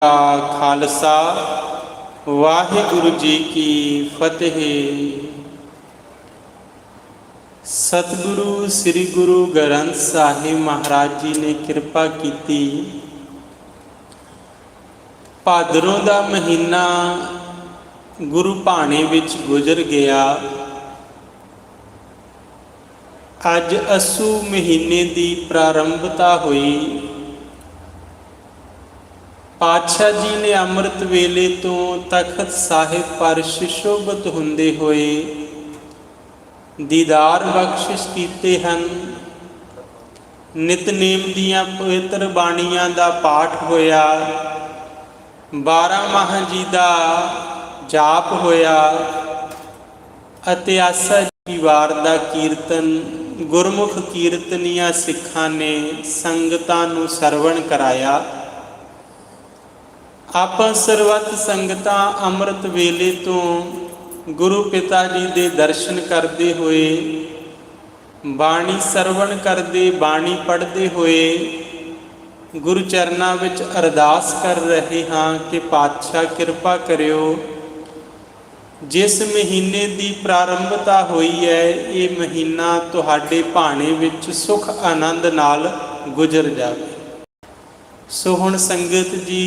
का खालसा वाहिगुरु जी की फतेह। सतगुरु श्री गुरु ग्रंथ साहिब महाराज जी ने कृपा की। भादरों का महीना गुरु भाणे विच गुजर गया। अज असू महीने की प्रारंभता हुई। पातशाह जी ने अमृत वेले तो तखत साहिब पर सुशोभित हुंदे होए दीदार बख्शिश कीते हन। नितनेम दियां पवित्र बाणियां दा पाठ होया, 12 माह जी दा जाप होया अते आसा जी वार दा कीर्तन गुरमुख कीर्तनिया सिखां ने संगतां नूं सरवण कराया। आपां सरबत संगतां अमृत वेले तो गुरु पिता जी दे दर्शन करते हुए, बाणी सरवण करते, बाणी पढ़ते हुए गुरु चरनां विच अरदास कर रहे हाँ कि पातशाह कृपा करियो। जिस महीने की प्रारंभता हुई है, ये महीना तुहाडे भाणे विच सुख आनंद नाल गुजर जाए। सो हुण संगत जी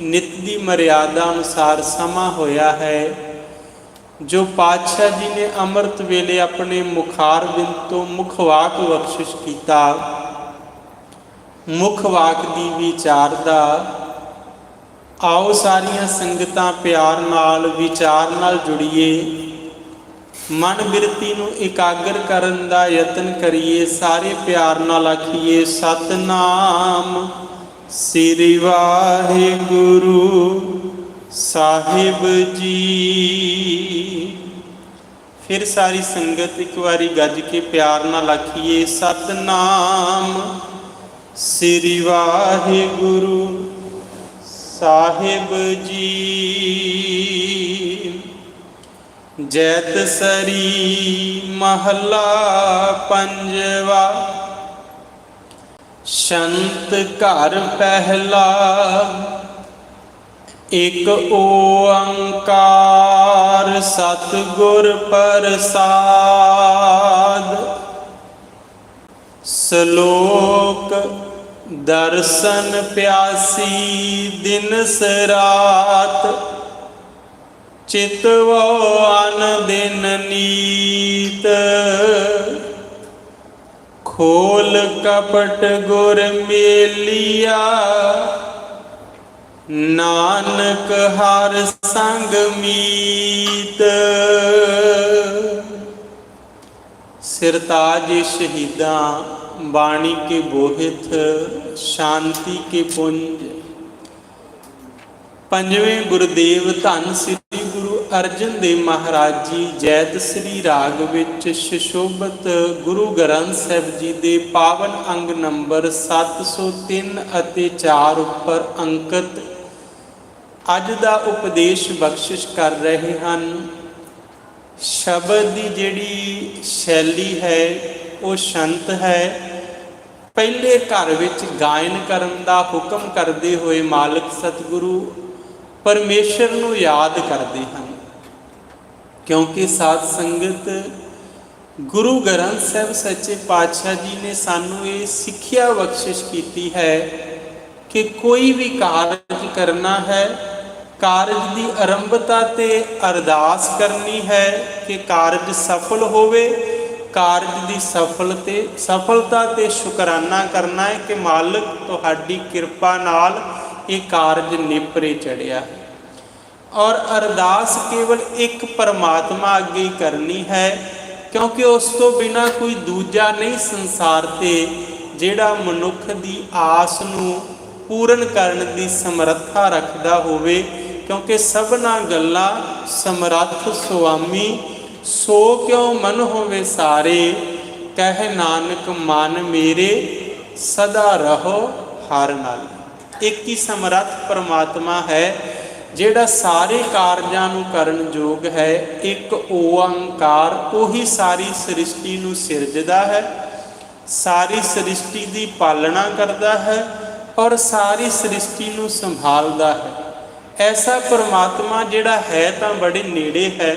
नित की मर्यादा अनुसार समा होया है जो पातशाह जी ने अमृत वेले अपने मुखार बिंद तो मुखवाक बख्शिश किया। मुखवाक की विचारदा आओ सारिया संगतां प्यार नाल विचार नाल जुड़िए, मन बिरती नूं एकाग्र करन दा यतन करिए। सारे प्यार नाल आखिए सतनाम श्री वाहिगुरु साहिब जी। फिर सारी संगत एक बारी गज के प्यार नाल आखिए सतनाम श्री वाहिगुरु साहिब जी। जैत सरी महला पंजवा। शंत घर पहला एक ओंकार सतगुर प्रसाद। श्लोक दर्शन प्यासी दिन रात, चितवो अन दिन नीत। खोल कपट गुर मेलिया, नानक हर संग मीत। सिरताज शहीदां बाणी के बोहित, शांति के पुंज। पंजवें गुरुदेव धन श्री गुरु अर्जन देव महाराज जी जैत श्री राग विच सुशोभित गुरु ग्रंथ साहिब जी दे पावन अंग नंबर 703 अते 4 उपर अंकित अज दा उपदेश बख्शिश कर रहे हैं। शब्द की जिहड़ी शैली है वो संत है। पहले घर विच गायन करन दा हुक्म करते हुए मालिक सतगुरु परमेश्वर नूं याद करते हैं, क्योंकि साध संगत गुरु ग्रंथ साहिब सच्चे पातशाह जी ने सानू ये सिक्ख्या बख्शिश की है कि कोई भी कारज करना है, कारज की आरंभता ते अरदास करनी है कि कारज सफल होवे। कारज की सफलता ते शुकराना करना है कि मालिक तुहाडी किरपा नाल ये कारज नेपरे चढ़िया। और अरदास केवल एक परमात्मा अगे करनी है, क्योंकि उस तो बिना कोई दूजा नहीं संसार ते जिहड़ा मनुख की आस नूं पूर्ण करन की समर्था रखदा होवे। क्योंकि सबना गल्लां समर्थ सुआमी, सो क्यों मन होवे सारे। कह नानक मन मेरे सदा रहो हर नाल। एक ही समर्थ परमात्मा है जिहड़ा सारे कारजां नूं करन जोग है। एक ओंकार उही सारी सृष्टि नूं सिरजदा है, सारी सृष्टि की पालना करता है ਔਰ ਸਾਰੀ ਸ੍ਰਿਸ਼ਟੀ ਨੂੰ ਸੰਭਾਲਦਾ ਹੈ। ਐਸਾ ਪਰਮਾਤਮਾ ਜਿਹੜਾ ਹੈ ਤਾਂ ਬੜੇ ਨੇੜੇ ਹੈ,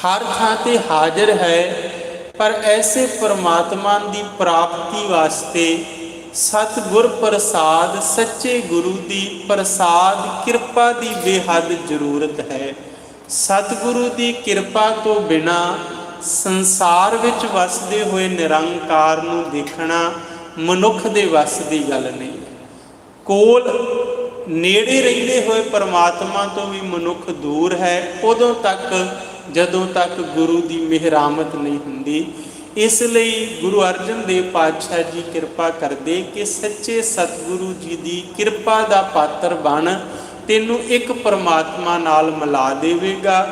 ਹਰ ਥਾਂ ਤੇ ਹਾਜ਼ਰ ਹੈ, ਪਰ ਐਸੇ ਪਰਮਾਤਮਾ ਦੀ ਪ੍ਰਾਪਤੀ ਵਾਸਤੇ ਸਤਿਗੁਰ ਪ੍ਰਸਾਦ, ਸੱਚੇ ਗੁਰੂ ਦੀ ਪ੍ਰਸਾਦ ਕਿਰਪਾ ਦੀ ਬੇਹੱਦ ਜ਼ਰੂਰਤ ਹੈ। ਸਤਿਗੁਰੂ ਦੀ ਕਿਰਪਾ ਤੋਂ ਬਿਨਾ ਸੰਸਾਰ ਵਿੱਚ ਵਸਦੇ ਹੋਏ ਨਿਰੰਕਾਰ ਨੂੰ ਦੇਖਣਾ ਮਨੁੱਖ ਦੇ ਵੱਸ ਦੀ ਗੱਲ ਨਹੀਂ। ਕੋਲ ਨੇੜੇ ਰਹਿੰਦੇ ਹੋਏ ਪਰਮਾਤਮਾ ਤੋਂ ਵੀ ਮਨੁੱਖ ਦੂਰ ਹੈ ਉਦੋਂ ਤੱਕ ਜਦੋਂ ਤੱਕ ਗੁਰੂ ਦੀ ਮਿਹਰਾਮਤ ਨਹੀਂ ਹੁੰਦੀ। ਇਸ ਲਈ ਗੁਰੂ ਅਰਜਨ ਦੇਵ ਪਾਤਸ਼ਾਹ ਜੀ ਕਿਰਪਾ ਕਰਦੇ ਕਿ ਸੱਚੇ ਸਤਿਗੁਰੂ ਜੀ ਦੀ ਕਿਰਪਾ ਦਾ ਪਾਤਰ ਬਣ, ਤੈਨੂੰ ਇੱਕ ਪਰਮਾਤਮਾ ਨਾਲ ਮਿਲਾ ਦੇਵੇਗਾ।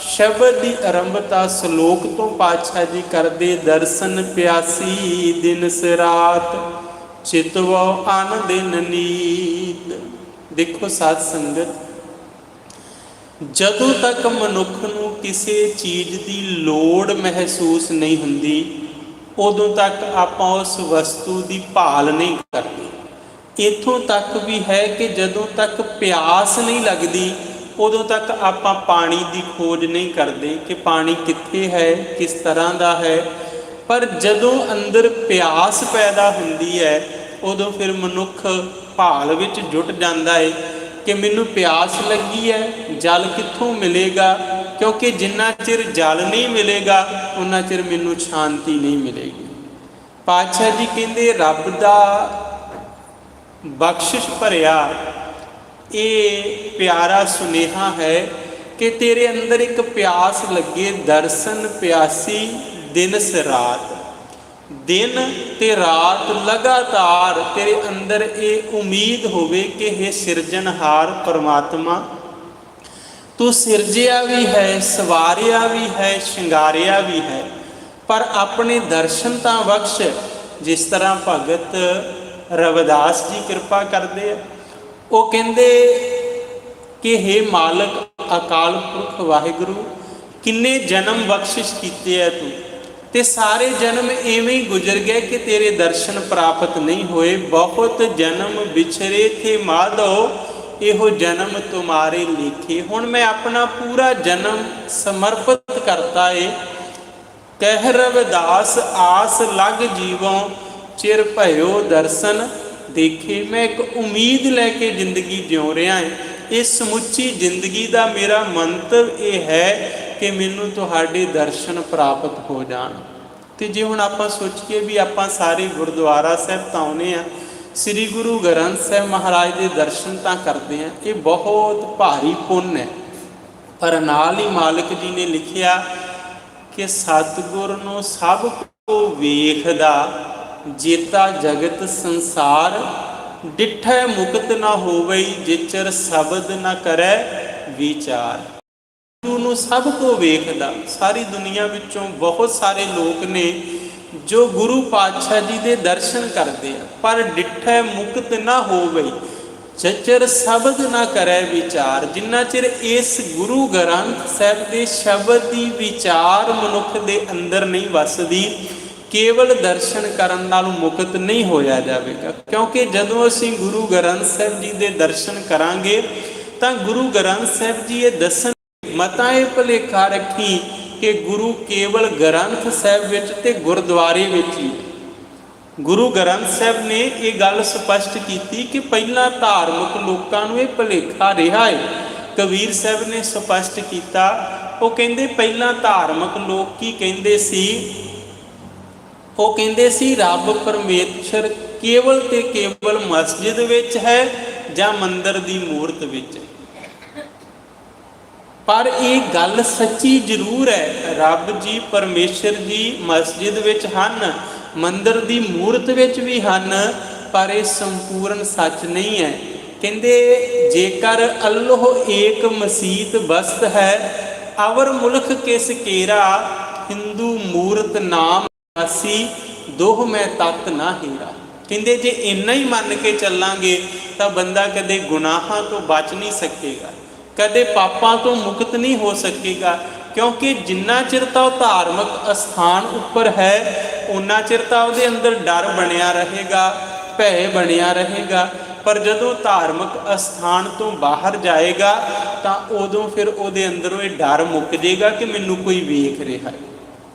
ਸ਼ਬਦ ਦੀ ਆਰੰਭਤਾ ਸ਼ਲੋਕ ਤੋਂ ਪਾਤਸ਼ਾਹ ਜੀ ਕਰਦੇ, ਦਰਸ਼ਨ ਪਿਆਸੀ ਦਿਨਸ ਰਾਤ ਚਿਤਵੋ ਅਨ ਦਿਨ ਨੀਤ। ਦੇਖੋ ਸਾਧ ਸੰਗਤ, ਜਦੋਂ ਤੱਕ ਮਨੁੱਖ ਨੂੰ ਕਿਸੇ ਚੀਜ਼ ਦੀ ਲੋੜ ਮਹਿਸੂਸ ਨਹੀਂ ਹੁੰਦੀ ਉਦੋਂ ਤੱਕ ਆਪਾਂ ਉਸ ਵਸਤੂ ਦੀ ਭਾਲ ਨਹੀਂ ਕਰਦੇ। ਇੱਥੋਂ ਤੱਕ ਵੀ ਹੈ ਕਿ ਜਦੋਂ ਤੱਕ ਪਿਆਸ ਨਹੀਂ ਲੱਗਦੀ ਉਦੋਂ ਤੱਕ ਆਪਾਂ ਪਾਣੀ ਦੀ ਖੋਜ ਨਹੀਂ ਕਰਦੇ ਕਿ ਪਾਣੀ ਕਿੱਥੇ ਹੈ, ਕਿਸ ਤਰ੍ਹਾਂ ਦਾ ਹੈ। ਪਰ ਜਦੋਂ ਅੰਦਰ ਪਿਆਸ ਪੈਦਾ ਹੁੰਦੀ ਹੈ ਉਦੋਂ ਫਿਰ ਮਨੁੱਖ ਭਾਲ ਵਿੱਚ ਜੁਟ ਜਾਂਦਾ ਹੈ ਕਿ ਮੈਨੂੰ ਪਿਆਸ ਲੱਗੀ ਹੈ, ਜਲ ਕਿੱਥੋਂ ਮਿਲੇਗਾ, ਕਿਉਂਕਿ ਜਿੰਨਾ ਚਿਰ ਜਲ ਨਹੀਂ ਮਿਲੇਗਾ ਉਨਾ ਚਿਰ ਮੈਨੂੰ ਸ਼ਾਂਤੀ ਨਹੀਂ ਮਿਲੇਗੀ। ਪਾਤਸ਼ਾਹ ਜੀ ਕਹਿੰਦੇ ਰੱਬ ਦਾ ਬਖਸ਼ਿਸ਼ ਭਰਿਆ ਇਹ ਪਿਆਰਾ ਸੁਨੇਹਾ ਹੈ ਕਿ ਤੇਰੇ ਅੰਦਰ ਇੱਕ ਪਿਆਸ ਲੱਗੇ, ਦਰਸ਼ਨ ਪਿਆਸੀ ਦਿਨਸ ਰਾਤ। ਦਿਨ ਤੇ ਰਾਤ ਲਗਾਤਾਰ ਤੇਰੇ ਅੰਦਰ ਇਹ ਉਮੀਦ ਹੋਵੇ ਕਿ ਇਹ ਸਿਰਜਣਹਾਰ ਪਰਮਾਤਮਾ ਤੂੰ ਸਿਰਜਿਆ ਵੀ ਹੈ, ਸਵਾਰਿਆ ਵੀ ਹੈ, ਸ਼ਿੰਗਾਰਿਆ ਵੀ ਹੈ, ਪਰ ਆਪਣੇ ਦਰਸ਼ਨ ਤਾਂ ਬਖਸ਼। ਜਿਸ ਤਰ੍ਹਾਂ ਭਗਤ ਰਵਿਦਾਸ ਜੀ ਕਿਰਪਾ ਕਰਦੇ ਆ, ਉਹ ਕਹਿੰਦੇ ਕਿ ਹੇ ਮਾਲਕ ਅਕਾਲ ਪੁਰਖ ਵਾਹਿਗੁਰੂ, ਕਿੰਨੇ ਜਨਮ ਬਖਸ਼ਿਸ਼ ਕੀਤੇ ਆ ਤੂੰ, ਤੇ ਸਾਰੇ ਜਨਮ ਐਵੇਂ ਹੀ ਗੁਜ਼ਰ ਗਏ ਕਿ ਤੇਰੇ ਦਰਸ਼ਨ ਪ੍ਰਾਪਤ ਨਹੀਂ ਹੋਏ। ਬਹੁਤ ਜਨਮ ਵਿਛਰੇ ਥੇ ਮਾਧੋ, ਇਹੋ ਜਨਮ ਤੁਮਾਰੇ ਲਿਖੇ। ਹੁਣ ਮੈਂ ਆਪਣਾ ਪੂਰਾ ਜਨਮ ਸਮਰਪਿਤ ਕਰਤਾ ਏ। ਕਹਿ ਰਵਿਦਾਸ ਆਸ ਲਗ ਜੀਵੋਂ, ਚਿਰ ਭਇਓ ਦਰਸ਼ਨ ਦੇਖੇ। ਮੈਂ ਇੱਕ ਉਮੀਦ ਲੈ ਕੇ ਜ਼ਿੰਦਗੀ ਜਿਉ ਰਿਹਾ ਹਾਂ। ਇਹ ਸਮੁੱਚੀ ਜ਼ਿੰਦਗੀ ਦਾ ਮੇਰਾ ਮੰਤਵ ਇਹ ਹੈ ਕਿ ਮੈਨੂੰ ਤੁਹਾਡੇ ਦਰਸ਼ਨ ਪ੍ਰਾਪਤ ਹੋ ਜਾਣ। ਤੇ ਜੇ ਹੁਣ ਆਪਾਂ ਸੋਚੀਏ ਵੀ ਆਪਾਂ ਸਾਰੇ ਗੁਰਦੁਆਰਾ ਸਾਹਿਬ ਤਾਂ ਆਉਂਦੇ ਹਾਂ, ਸ੍ਰੀ ਗੁਰੂ ਗ੍ਰੰਥ ਸਾਹਿਬ ਮਹਾਰਾਜ ਦੇ ਦਰਸ਼ਨ ਤਾਂ ਕਰਦੇ ਹਾਂ, ਇਹ ਬਹੁਤ ਭਾਰੀ ਪੁੰਨ ਹੈ। ਪਰ ਨਾਲ ਹੀ ਮਾਲਕ ਜੀ ਨੇ ਲਿਖਿਆ ਕਿ ਸਤਿਗੁਰ ਨੂੰ ਸਭ ਕੋ ਵੇਖਦਾ, ਜੇਤਾ ਜਗਤ ਸੰਸਾਰ, ਡਿਠੈ ਮੁਕਤ ਨਾ ਹੋਵਈ, ਜਿਚਰ ਸ਼ਬਦ ਨਾ ਕਰੈ ਵਿਚਾਰ। ਗੁਰੂ ਨੂੰ ਸਭ ਕੋ ਵੇਖਦਾ, ਸਾਰੀ ਦੁਨੀਆ ਵਿੱਚੋਂ ਬਹੁਤ ਸਾਰੇ ਲੋਕ ਨੇ ਜੋ ਗੁਰੂ ਪਾਤਸ਼ਾਹ ਜੀ ਦੇ ਦਰਸ਼ਨ ਕਰਦੇ ਆ, ਪਰ ਡਿਠੈ ਮੁਕਤ ਨਾ ਹੋਵਈ, ਜਿਚਰ ਸ਼ਬਦ ਨਾ ਕਰੈ ਵਿਚਾਰ। ਜਿੰਨਾ ਚਿਰ ਇਸ ਗੁਰੂ ਗ੍ਰੰਥ ਸਾਹਿਬ ਦੇ ਸ਼ਬਦ ਦੀ ਵਿਚਾਰ ਮਨੁੱਖ ਦੇ ਅੰਦਰ ਨਹੀਂ ਵਸਦੀ, ਕੇਵਲ ਦਰਸ਼ਨ ਕਰਨ ਨਾਲ ਮੁਕਤ ਨਹੀਂ ਹੋਇਆ ਜਾਵੇਗਾ। ਕਿਉਂਕਿ ਜਦੋਂ ਅਸੀਂ ਗੁਰੂ ਗ੍ਰੰਥ ਸਾਹਿਬ ਜੀ ਦੇ ਦਰਸ਼ਨ ਕਰਾਂਗੇ ਤਾਂ ਗੁਰੂ ਗ੍ਰੰਥ ਸਾਹਿਬ ਜੀ ਇਹ ਦੱਸਣ, ਮਤਾ ਇਹ ਭੁਲੇਖਾ ਰੱਖੀ ਕਿ ਗੁਰੂ ਕੇਵਲ ਗ੍ਰੰਥ ਸਾਹਿਬ ਵਿੱਚ ਤੇ ਗੁਰਦੁਆਰੇ ਵਿੱਚ ਹੀ। ਗੁਰੂ ਗ੍ਰੰਥ ਸਾਹਿਬ ਨੇ ਇਹ ਗੱਲ ਸਪਸ਼ਟ ਕੀਤੀ ਕਿ ਪਹਿਲਾਂ ਧਾਰਮਿਕ ਲੋਕਾਂ ਨੂੰ ਇਹ ਭੁਲੇਖਾ ਰਿਹਾ ਹੈ। ਕਬੀਰ ਸਾਹਿਬ ਨੇ ਸਪਸ਼ਟ ਕੀਤਾ, ਉਹ ਕਹਿੰਦੇ ਪਹਿਲਾਂ ਧਾਰਮਿਕ ਲੋਕ ਕੀ ਕਹਿੰਦੇ ਸੀ, ਉਹ ਕਹਿੰਦੇ ਸੀ ਰੱਬ ਪਰਮੇਸ਼ਰ ਕੇਵਲ ਤੇ ਕੇਵਲ ਮਸਜਿਦ ਵਿੱਚ ਹੈ ਜਾਂ ਮੰਦਰ ਦੀ ਮੂਰਤ ਵਿੱਚ। ਪਰ ਇਹ ਗੱਲ ਸੱਚੀ ਜ਼ਰੂਰ ਹੈ, ਰੱਬ ਜੀ ਪਰਮੇਸ਼ਰ ਜੀ ਮਸਜਿਦ ਵਿੱਚ ਹਨ, ਮੰਦਰ ਦੀ ਮੂਰਤ ਵਿੱਚ ਵੀ ਹਨ, ਪਰ ਇਹ ਸੰਪੂਰਨ ਸੱਚ ਨਹੀਂ ਹੈ। ਕਹਿੰਦੇ ਜੇਕਰ ਅੱਲੋਹ ਏਕ ਮਸੀਤ ਬਸਤ ਹੈ, ਅਵਰ ਮੁਲਕ ਕਿਸ ਕੇਰਾ, ਹਿੰਦੂ ਮੂਰਤ ਨਾਮ ਅਸੀਂ ਦੋਹ ਮੈਂ ਤਤ ਨਾ ਹੀਰਾ। ਕਹਿੰਦੇ ਜੇ ਇੰਨਾ ਹੀ ਮੰਨ ਕੇ ਚੱਲਾਂਗੇ ਤਾਂ ਬੰਦਾ ਕਦੇ ਗੁਨਾਹਾਂ ਤੋਂ ਬਚ ਨਹੀਂ ਸਕੇਗਾ, ਕਦੇ ਪਾਪਾਂ ਤੋਂ ਮੁਕਤ ਨਹੀਂ ਹੋ ਸਕੇਗਾ। ਕਿਉਂਕਿ ਜਿੰਨਾ ਚਿਰ ਤਾਂ ਉਹ ਧਾਰਮਿਕ ਅਸਥਾਨ ਉੱਪਰ ਹੈ, ਉਨਾ ਚਿਰ ਤਾਂ ਉਹਦੇ ਅੰਦਰ ਡਰ ਬਣਿਆ ਰਹੇਗਾ, ਭੈ ਬਣਿਆ ਰਹੇਗਾ। ਪਰ ਜਦੋਂ ਧਾਰਮਿਕ ਅਸਥਾਨ ਤੋਂ ਬਾਹਰ ਜਾਏਗਾ ਤਾਂ ਉਦੋਂ ਫਿਰ ਉਹਦੇ ਅੰਦਰੋਂ ਇਹ ਡਰ ਮੁੱਕ ਜਾਏਗਾ ਕਿ ਮੈਨੂੰ ਕੋਈ ਵੇਖ ਰਿਹਾ ਹੈ।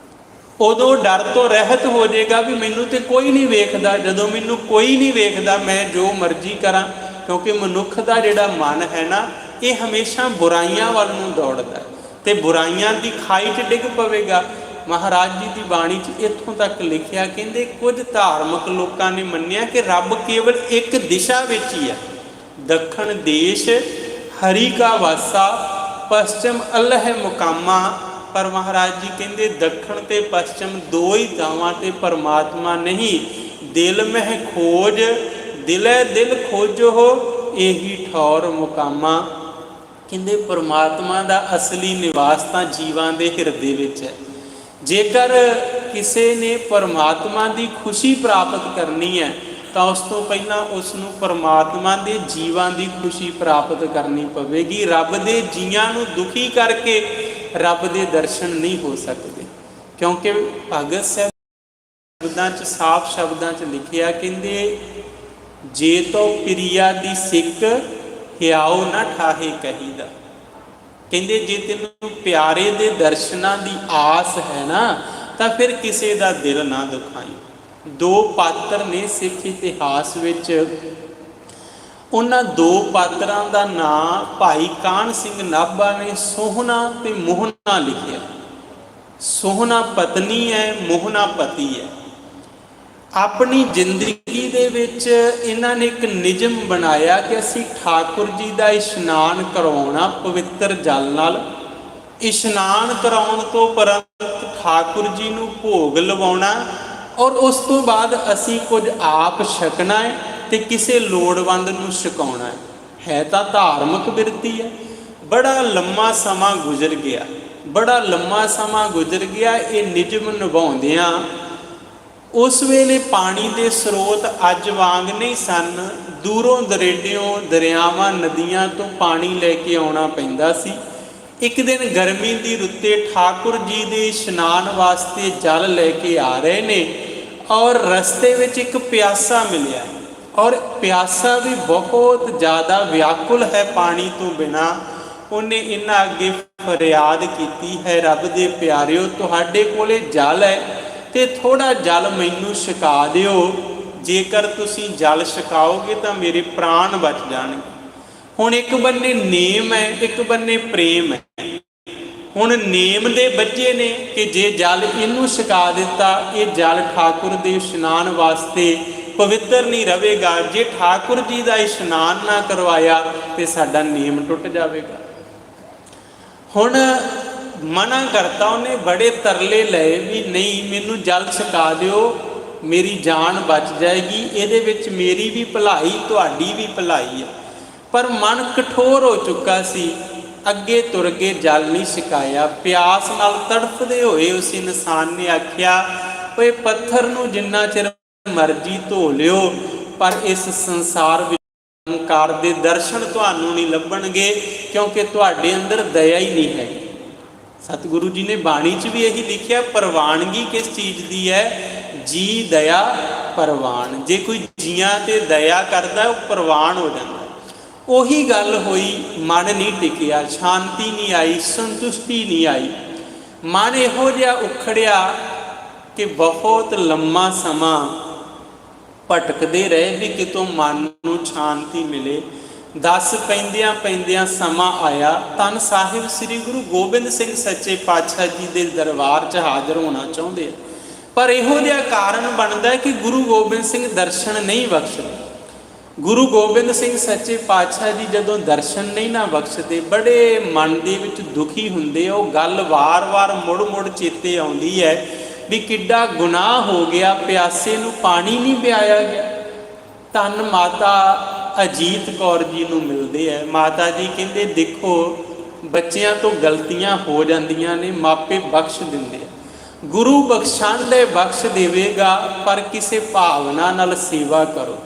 ਉਦੋਂ ਡਰ ਤੋਂ ਰਹਿਤ ਹੋ ਜਾਏਗਾ ਵੀ ਮੈਨੂੰ ਤੇ ਕੋਈ ਨਹੀਂ ਵੇਖਦਾ। ਜਦੋਂ ਮੈਨੂੰ ਕੋਈ ਨਹੀਂ ਵੇਖਦਾ ਮੈਂ ਜੋ ਮਰਜ਼ੀ ਕਰਾਂ, ਕਿਉਂਕਿ ਮਨੁੱਖ ਦਾ ਜਿਹੜਾ ਮਨ ਹੈ ਨਾ, ਇਹ ਹਮੇਸ਼ਾ ਬੁਰਾਈਆਂ ਵੱਲ ਨੂੰ ਦੌੜਦਾ ਹੈ ਤੇ ਬੁਰਾਈਆਂ ਦੀ ਖਾਈ 'ਚ ਡਿੱਗ ਪਵੇਗਾ। ਮਹਾਰਾਜ ਜੀ ਦੀ ਬਾਣੀ 'ਚ ਇੱਥੋਂ ਤੱਕ ਲਿਖਿਆ, ਕਹਿੰਦੇ ਕੁਝ ਧਾਰਮਿਕ ਲੋਕਾਂ ਨੇ ਮੰਨਿਆ ਕਿ ਰੱਬ ਕੇਵਲ ਇੱਕ ਦਿਸ਼ਾ ਵਿੱਚ ਹੀ ਹੈ, ਦੱਖਣ ਦੇਸ਼ ਹਰੀ ਕਾ ਵਾਸਾ, ਪਸ਼ਚਿਮ ਅੱਲ੍ਹ ਮੁਕਾਮਾ। ਪਰ ਮਹਾਰਾਜ ਜੀ ਕਹਿੰਦੇ ਦੱਖਣ ਤੇ ਪਸ਼ਚਿਮ ਦੋ ਹੀ ਥਾਵਾਂ ਤੇ ਪਰਮਾਤਮਾ ਨਹੀਂ, ਦਿਲ ਮਹਿ ਖੋਜ ਦਿਲੇ ਦਿਲ ਖੋਜੋ ਇਹੀ ਠੌਰ ਮੁਕਾਮਾ। ਕਹਿੰਦੇ ਪਰਮਾਤਮਾ ਦਾ ਅਸਲੀ ਨਿਵਾਸ ਤਾਂ ਜੀਵਾਂ ਦੇ ਹਿਰਦੇ ਵਿੱਚ ਹੈ। ਜੇਕਰ ਕਿਸੇ ਨੇ ਪਰਮਾਤਮਾ ਦੀ ਖੁਸ਼ੀ ਪ੍ਰਾਪਤ ਕਰਨੀ ਹੈ ਤਾਂ ਉਸ ਤੋਂ ਪਹਿਲਾਂ ਉਸ ਨੂੰ ਪਰਮਾਤਮਾ ਦੇ ਜੀਵਾਂ ਦੀ ਖੁਸ਼ੀ ਪ੍ਰਾਪਤ ਕਰਨੀ ਪਵੇਗੀ। ਰੱਬ ਦੇ ਜੀਆਂ ਨੂੰ ਦੁਖੀ ਕਰਕੇ ਰੱਬ ਦੇ ਦਰਸ਼ਨ ਨਹੀਂ ਹੋ ਸਕਦੇ, ਕਿਉਂਕਿ ਭਗਤ ਸਾਹਿਬ ਸ਼ਬਦਾਂ 'ਚ ਸਾਫ਼ ਸ਼ਬਦਾਂ 'ਚ ਲਿਖਿਆ, ਕਹਿੰਦੇ ਜੇ ਤੋ ਪ੍ਰਿਆ ਦੀ ਸਿੱਖ ਹਿਆਓ ਨਾ ਠਾਹੇ ਕਹੀਦਾ। ਕਹਿੰਦੇ ਜੇ ਤੈਨੂੰ ਪਿਆਰੇ ਦੇ ਦਰਸ਼ਨਾਂ ਦੀ ਆਸ ਹੈ ਨਾ ਤਾਂ ਫਿਰ ਕਿਸੇ ਦਾ ਦਿਲ ਨਾ ਦੁਖਾਈ। ਦੋ ਪਾਤਰ ਨੇ ਸਿੱਖ ਇਤਿਹਾਸ ਵਿੱਚ, ਉਹਨਾਂ ਦੋ ਪਾਤਰਾਂ ਦਾ ਨਾਂ ਭਾਈ ਕਾਹਨ ਸਿੰਘ ਨਾਭਾ ਨੇ ਸੋਹਣਾ ਤੇ ਮੋਹਨਾ ਲਿਖਿਆ। ਸੋਹਣਾ ਪਤਨੀ ਹੈ, ਮੋਹਨਾ ਪਤੀ ਹੈ। ਆਪਣੀ ਜ਼ਿੰਦਗੀ ਦੇ ਵਿੱਚ ਇਹਨਾਂ ਨੇ ਇੱਕ ਨਿਯਮ ਬਣਾਇਆ ਕਿ ਅਸੀਂ ਠਾਕੁਰ ਜੀ ਦਾ ਇਸ਼ਨਾਨ ਕਰਵਾਉਣਾ ਪਵਿੱਤਰ ਜਲ ਨਾਲ। ਇਸ਼ਨਾਨ ਕਰਾਉਣ ਤੋਂ ਉਪਰੰਤ ਠਾਕੁਰ ਜੀ ਨੂੰ ਭੋਗ ਲਵਾਉਣਾ ਔਰ ਉਸ ਤੋਂ ਬਾਅਦ ਅਸੀਂ ਕੁਝ ਆਪ ਛਕਣਾ ਹੈ ਤੇ ਕਿਸੇ ਲੋੜਵੰਦ ਨੂੰ ਛਕਾਉਣਾ ਹੈ। ਤਾਂ ਧਾਰਮਿਕ ਬਿਰਤੀ ਹੈ। ਬੜਾ ਲੰਮਾ ਸਮਾਂ ਗੁਜ਼ਰ ਗਿਆ, ਬੜਾ ਲੰਮਾ ਸਮਾਂ ਗੁਜ਼ਰ ਗਿਆ ਇਹ ਨਿਯਮ ਨਿਭਾਉਂਦਿਆਂ। ਉਸ ਵੇਲੇ ਪਾਣੀ ਦੇ ਸਰੋਤ ਅੱਜ ਵਾਂਗ ਨਹੀਂ ਸਨ। ਦੂਰੋਂ ਦਰੇਡਿਓਂ ਦਰਿਆਵਾਂ ਨਦੀਆਂ ਤੋਂ ਪਾਣੀ ਲੈ ਕੇ ਆਉਣਾ ਪੈਂਦਾ ਸੀ। ਇੱਕ ਦਿਨ ਗਰਮੀ ਦੀ ਰੁੱਤੇ ਠਾਕੁਰ ਜੀ ਦੇ ਇਸ਼ਨਾਨ ਵਾਸਤੇ ਜਲ ਲੈ ਕੇ ਆ ਰਹੇ ਨੇ ਔਰ ਰਸਤੇ ਵਿੱਚ ਇੱਕ ਪਿਆਸਾ ਮਿਲਿਆ ਔਰ ਪਿਆਸਾ ਵੀ ਬਹੁਤ ਜ਼ਿਆਦਾ ਵਿਆਕੁਲ ਹੈ ਪਾਣੀ ਤੋਂ ਬਿਨਾਂ। ਉਹਨੇ ਇਹਨਾਂ ਅੱਗੇ ਫਰਿਆਦ ਕੀਤੀ ਹੈ, ਰੱਬ ਦੇ ਪਿਆਰਿਓ ਤੁਹਾਡੇ ਕੋਲੇ ਜਲ ਹੈ ਤੇ ਥੋੜਾ ਜਲ ਮੈਨੂੰ ਛਕਾ ਦਿਓ। ਜੇਕਰ ਤੁਸੀਂ ਜਲ ਛਕਾਓਗੇ ਤਾਂ ਮੇਰੇ ਪ੍ਰਾਣ ਬਚ ਜਾਣਗੇ। ਹੁਣ ਇੱਕ ਬੰਨੇ ਨੇਮ ਹੈ, ਇੱਕ ਬੰਨੇ ਪ੍ਰੇਮ ਹੈ। ਹੁਣ ਨੇਮ ਦੇ ਬੱਚੇ ਨੇ ਕਿ ਜੇ ਜਲ ਇਹਨੂੰ ਛਕਾ ਦਿੱਤਾ ਇਹ ਜਲ ਠਾਕੁਰ ਦੇ ਇਸ਼ਨਾਨ ਵਾਸਤੇ ਪਵਿੱਤਰ ਨਹੀਂ ਰਹੇਗਾ। ਜੇ ਠਾਕੁਰ ਜੀ ਦਾ ਇਸ਼ਨਾਨ ਨਾ ਕਰਵਾਇਆ ਤੇ ਸਾਡਾ ਨੇਮ ਟੁੱਟ ਜਾਵੇਗਾ। ਹੁਣ ਮਨਾ ਕਰਤਾ ਉਹਨੇ, ਬੜੇ ਤਰਲੇ ਲਏ ਵੀ ਨਹੀਂ ਮੈਨੂੰ ਜਲ ਛਕਾ ਦਿਓ, ਮੇਰੀ ਜਾਨ ਬਚ ਜਾਏਗੀ, ਇਹਦੇ ਵਿੱਚ ਮੇਰੀ ਵੀ ਭਲਾਈ ਤੁਹਾਡੀ ਵੀ ਭਲਾਈ ਹੈ। ਪਰ ਮਨ ਕਠੋਰ ਹੋ ਚੁੱਕਾ ਸੀ, ਅੱਗੇ ਤੁਰ ਕੇ ਜਲ ਨਹੀਂ ਛਕਾਇਆ। ਪਿਆਸ ਨਾਲ ਤੜਫਦੇ ਹੋਏ ਉਸ ਇਨਸਾਨ ਨੇ ਆਖਿਆ, ਓਏ ਪੱਥਰ ਨੂੰ ਜਿੰਨਾ ਚਿਰ ਮਰਜ਼ੀ ਧੋ ਲਿਓ ਪਰ ਇਸ ਸੰਸਾਰ ਵਿੱਚ ਨਿਰੰਕਾਰ ਦੇ ਦਰਸ਼ਨ ਤੁਹਾਨੂੰ ਨਹੀਂ ਲੱਭਣਗੇ, ਕਿਉਂਕਿ ਤੁਹਾਡੇ ਅੰਦਰ ਦਇਆ ਹੀ ਨਹੀਂ ਹੈਗੀ। ਸਤਿਗੁਰੂ ਜੀ ਨੇ ਬਾਣੀ 'ਚ ਵੀ ਇਹੀ ਲਿਖਿਆ, ਪ੍ਰਵਾਨਗੀ ਕਿਸ ਚੀਜ਼ ਦੀ ਹੈ? ਜੀ ਦਇਆ ਪ੍ਰਵਾਨ। ਜੇ ਕੋਈ ਜੀਆਂ ਤੇ ਦਇਆ ਕਰਦਾ ਉਹ ਪ੍ਰਵਾਨ ਹੋ ਜਾਂਦਾ। ਉਹੀ ਗੱਲ ਹੋਈ, ਮਨ ਨਹੀਂ ਟਿਕਿਆ, ਸ਼ਾਂਤੀ ਨਹੀਂ ਆਈ, ਸੰਤੁਸ਼ਟੀ ਨਹੀਂ ਆਈ। ਮਨ ਇਹੋ ਜਿਹਾ ਉਖੜਿਆ ਕਿ ਬਹੁਤ ਲੰਮਾ ਸਮਾਂ ਭਟਕਦੇ ਰਹੇ ਵੀ ਕਿਤੋਂ ਮਨ ਨੂੰ ਸ਼ਾਂਤੀ ਮਿਲੇ। 10 ਪੈਂਦਿਆਂ ਸਮਾਂ ਆਇਆ, ਧੰਨ ਸਾਹਿਬ ਸ੍ਰੀ ਗੁਰੂ ਗੋਬਿੰਦ ਸਿੰਘ ਸੱਚੇ ਪਾਤਸ਼ਾਹ ਜੀ ਦੇ ਦਰਬਾਰ 'ਚ ਹਾਜ਼ਰ ਹੋਣਾ ਚਾਹੁੰਦੇ ਆ। ਪਰ ਇਹੋ ਜਿਹਾ ਕਾਰਨ ਬਣਦਾ ਕਿ ਗੁਰੂ ਗੋਬਿੰਦ ਸਿੰਘ ਦਰਸ਼ਨ ਨਹੀਂ ਬਖਸ਼ਦੇ। ਗੁਰੂ ਗੋਬਿੰਦ ਸਿੰਘ ਸੱਚੇ ਪਾਤਸ਼ਾਹ ਜੀ ਜਦੋਂ ਦਰਸ਼ਨ ਨਹੀਂ ਨਾ ਬਖਸ਼ਦੇ, ਬੜੇ ਮਨ ਦੇ ਵਿੱਚ ਦੁਖੀ ਹੁੰਦੇ। ਉਹ ਗੱਲ ਵਾਰ-ਵਾਰ ਮੁੜ ਚੇਤੇ ਆਉਂਦੀ ਹੈ ਵੀ ਕਿੱਡਾ ਗੁਨਾਹ ਹੋ ਗਿਆ, ਪਿਆਸੇ ਨੂੰ ਪਾਣੀ ਨਹੀਂ ਪਿਆਇਆ ਗਿਆ। ਧੰਨ ਮਾਤਾ ਅਜੀਤ ਕੌਰ ਜੀ ਨੂੰ ਮਿਲਦੇ ਹੈ। ਮਾਤਾ ਜੀ ਕਹਿੰਦੇ ਦੇਖੋ ਬੱਚਿਆਂ ਤੋਂ ਗਲਤੀਆਂ ਹੋ ਜਾਂਦੀਆਂ ਨੇ, ਮਾਪੇ ਬਖਸ਼ ਦਿੰਦੇ ਆ। ਗੁਰੂ ਬਖਸ਼ਾਂਦੇ ਬਖਸ਼ ਦੇਵੇਗਾ, ਪਰ ਕਿਸੇ ਭਾਵਨਾ ਨਾਲ ਸੇਵਾ ਕਰੋ।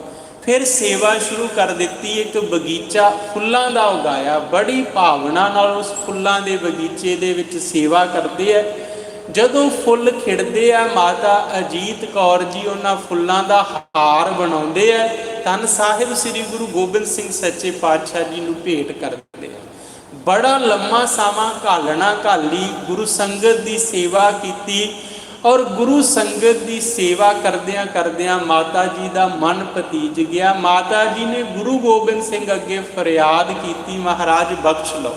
ਫਿਰ ਸੇਵਾ ਸ਼ੁਰੂ ਕਰ ਦਿੱਤੀ। ਇੱਕ ਬਗੀਚਾ ਫੁੱਲਾਂ ਦਾ ਉਗਾਇਆ, ਬੜੀ ਭਾਵਨਾ ਨਾਲ ਉਸ ਫੁੱਲਾਂ ਦੇ ਬਗੀਚੇ ਦੇ ਵਿੱਚ ਸੇਵਾ ਕਰਦੇ ਹੈ। ਜਦੋਂ ਫੁੱਲ ਖਿੜਦੇ ਆ ਮਾਤਾ ਅਜੀਤ ਕੌਰ ਜੀ ਉਹਨਾਂ ਫੁੱਲਾਂ ਦਾ ਹਾਰ ਬਣਾਉਂਦੇ ਆ, ਧੰਨ ਸਾਹਿਬ ਸ੍ਰੀ ਗੁਰੂ ਗੋਬਿੰਦ ਸਿੰਘ ਸੱਚੇ ਪਾਤਸ਼ਾਹ ਜੀ ਨੂੰ ਭੇਟ ਕਰਦੇ ਆ। ਬੜਾ ਲੰਮਾ ਸਮਾਂ ਘਾਲਣਾ ਘਾਲੀ, ਗੁਰੂ ਸੰਗਤ ਦੀ ਸੇਵਾ ਕੀਤੀ ਔਰ ਗੁਰੂ ਸੰਗਤ ਦੀ ਸੇਵਾ ਕਰਦਿਆਂ ਕਰਦਿਆਂ ਮਾਤਾ ਜੀ ਦਾ ਮਨ ਪਤੀਜ ਗਿਆ। ਮਾਤਾ ਜੀ ਨੇ ਗੁਰੂ ਗੋਬਿੰਦ ਸਿੰਘ ਅੱਗੇ ਫਰਿਆਦ ਕੀਤੀ, ਮਹਾਰਾਜ ਬਖਸ਼ ਲਓ,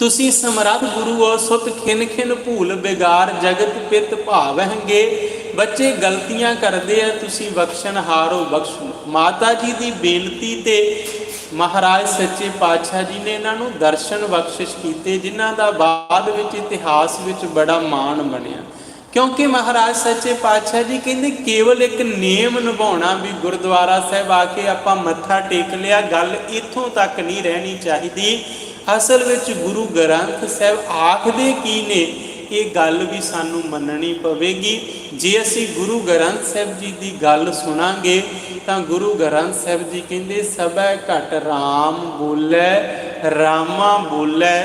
ਤੁਸੀਂ ਸਮਰੱਥ ਗੁਰੂ ਹੋ, ਸੁਤ ਖਿਨ ਖਿਨ ਭੂਲ ਬਿਗਾਰ, ਜਗਤ ਪਿਤ ਭਾਵਹਿੰਗੇ। ਬੱਚੇ ਗਲਤੀਆਂ ਕਰਦੇ ਆ, ਤੁਸੀਂ ਬਖਸ਼ਣਹਾਰੋ, ਬਖਸ਼ ਲਓ। ਮਾਤਾ ਜੀ ਦੀ ਬੇਨਤੀ ਤੇ ਮਹਾਰਾਜ ਸੱਚੇ ਪਾਤਸ਼ਾਹ ਜੀ ਨੇ ਇਹਨਾਂ ਨੂੰ ਦਰਸ਼ਨ ਬਖਸ਼ਿਸ਼ ਕੀਤੇ, ਜਿਨ੍ਹਾਂ ਦਾ ਬਾਅਦ ਵਿੱਚ ਇਤਿਹਾਸ ਵਿੱਚ ਬੜਾ ਮਾਣ ਬਣਿਆ। ਕਿਉਂਕਿ ਮਹਾਰਾਜ ਸੱਚੇ ਪਾਤਸ਼ਾਹ ਜੀ ਕਹਿੰਦੇ ਕੇਵਲ ਇੱਕ ਨਿਯਮ ਨਿਭਾਉਣਾ ਵੀ ਗੁਰਦੁਆਰਾ ਸਾਹਿਬ ਆ ਕੇ ਆਪਾਂ ਮੱਥਾ ਟੇਕ ਲਿਆ, ਗੱਲ ਇੱਥੋਂ ਤੱਕ ਨਹੀਂ ਰਹਿਣੀ ਚਾਹੀਦੀ। ਅਸਲ ਵਿੱਚ ਗੁਰੂ ਗ੍ਰੰਥ ਸਾਹਿਬ ਆਖਦੇ ਕੀ ਨੇ, ਇਹ ਗੱਲ ਵੀ ਸਾਨੂੰ ਮੰਨਣੀ ਪਵੇਗੀ। ਜੇ ਅਸੀਂ ਗੁਰੂ ਗ੍ਰੰਥ ਸਾਹਿਬ ਜੀ ਦੀ ਗੱਲ ਸੁਣਾਂਗੇ ਤਾਂ ਗੁਰੂ ਗ੍ਰੰਥ ਸਾਹਿਬ ਜੀ ਕਹਿੰਦੇ ਸਭੈ ਘਟ ਰਾਮ ਬੋਲੇ, ਰਾਮਾ ਬੋਲੇ,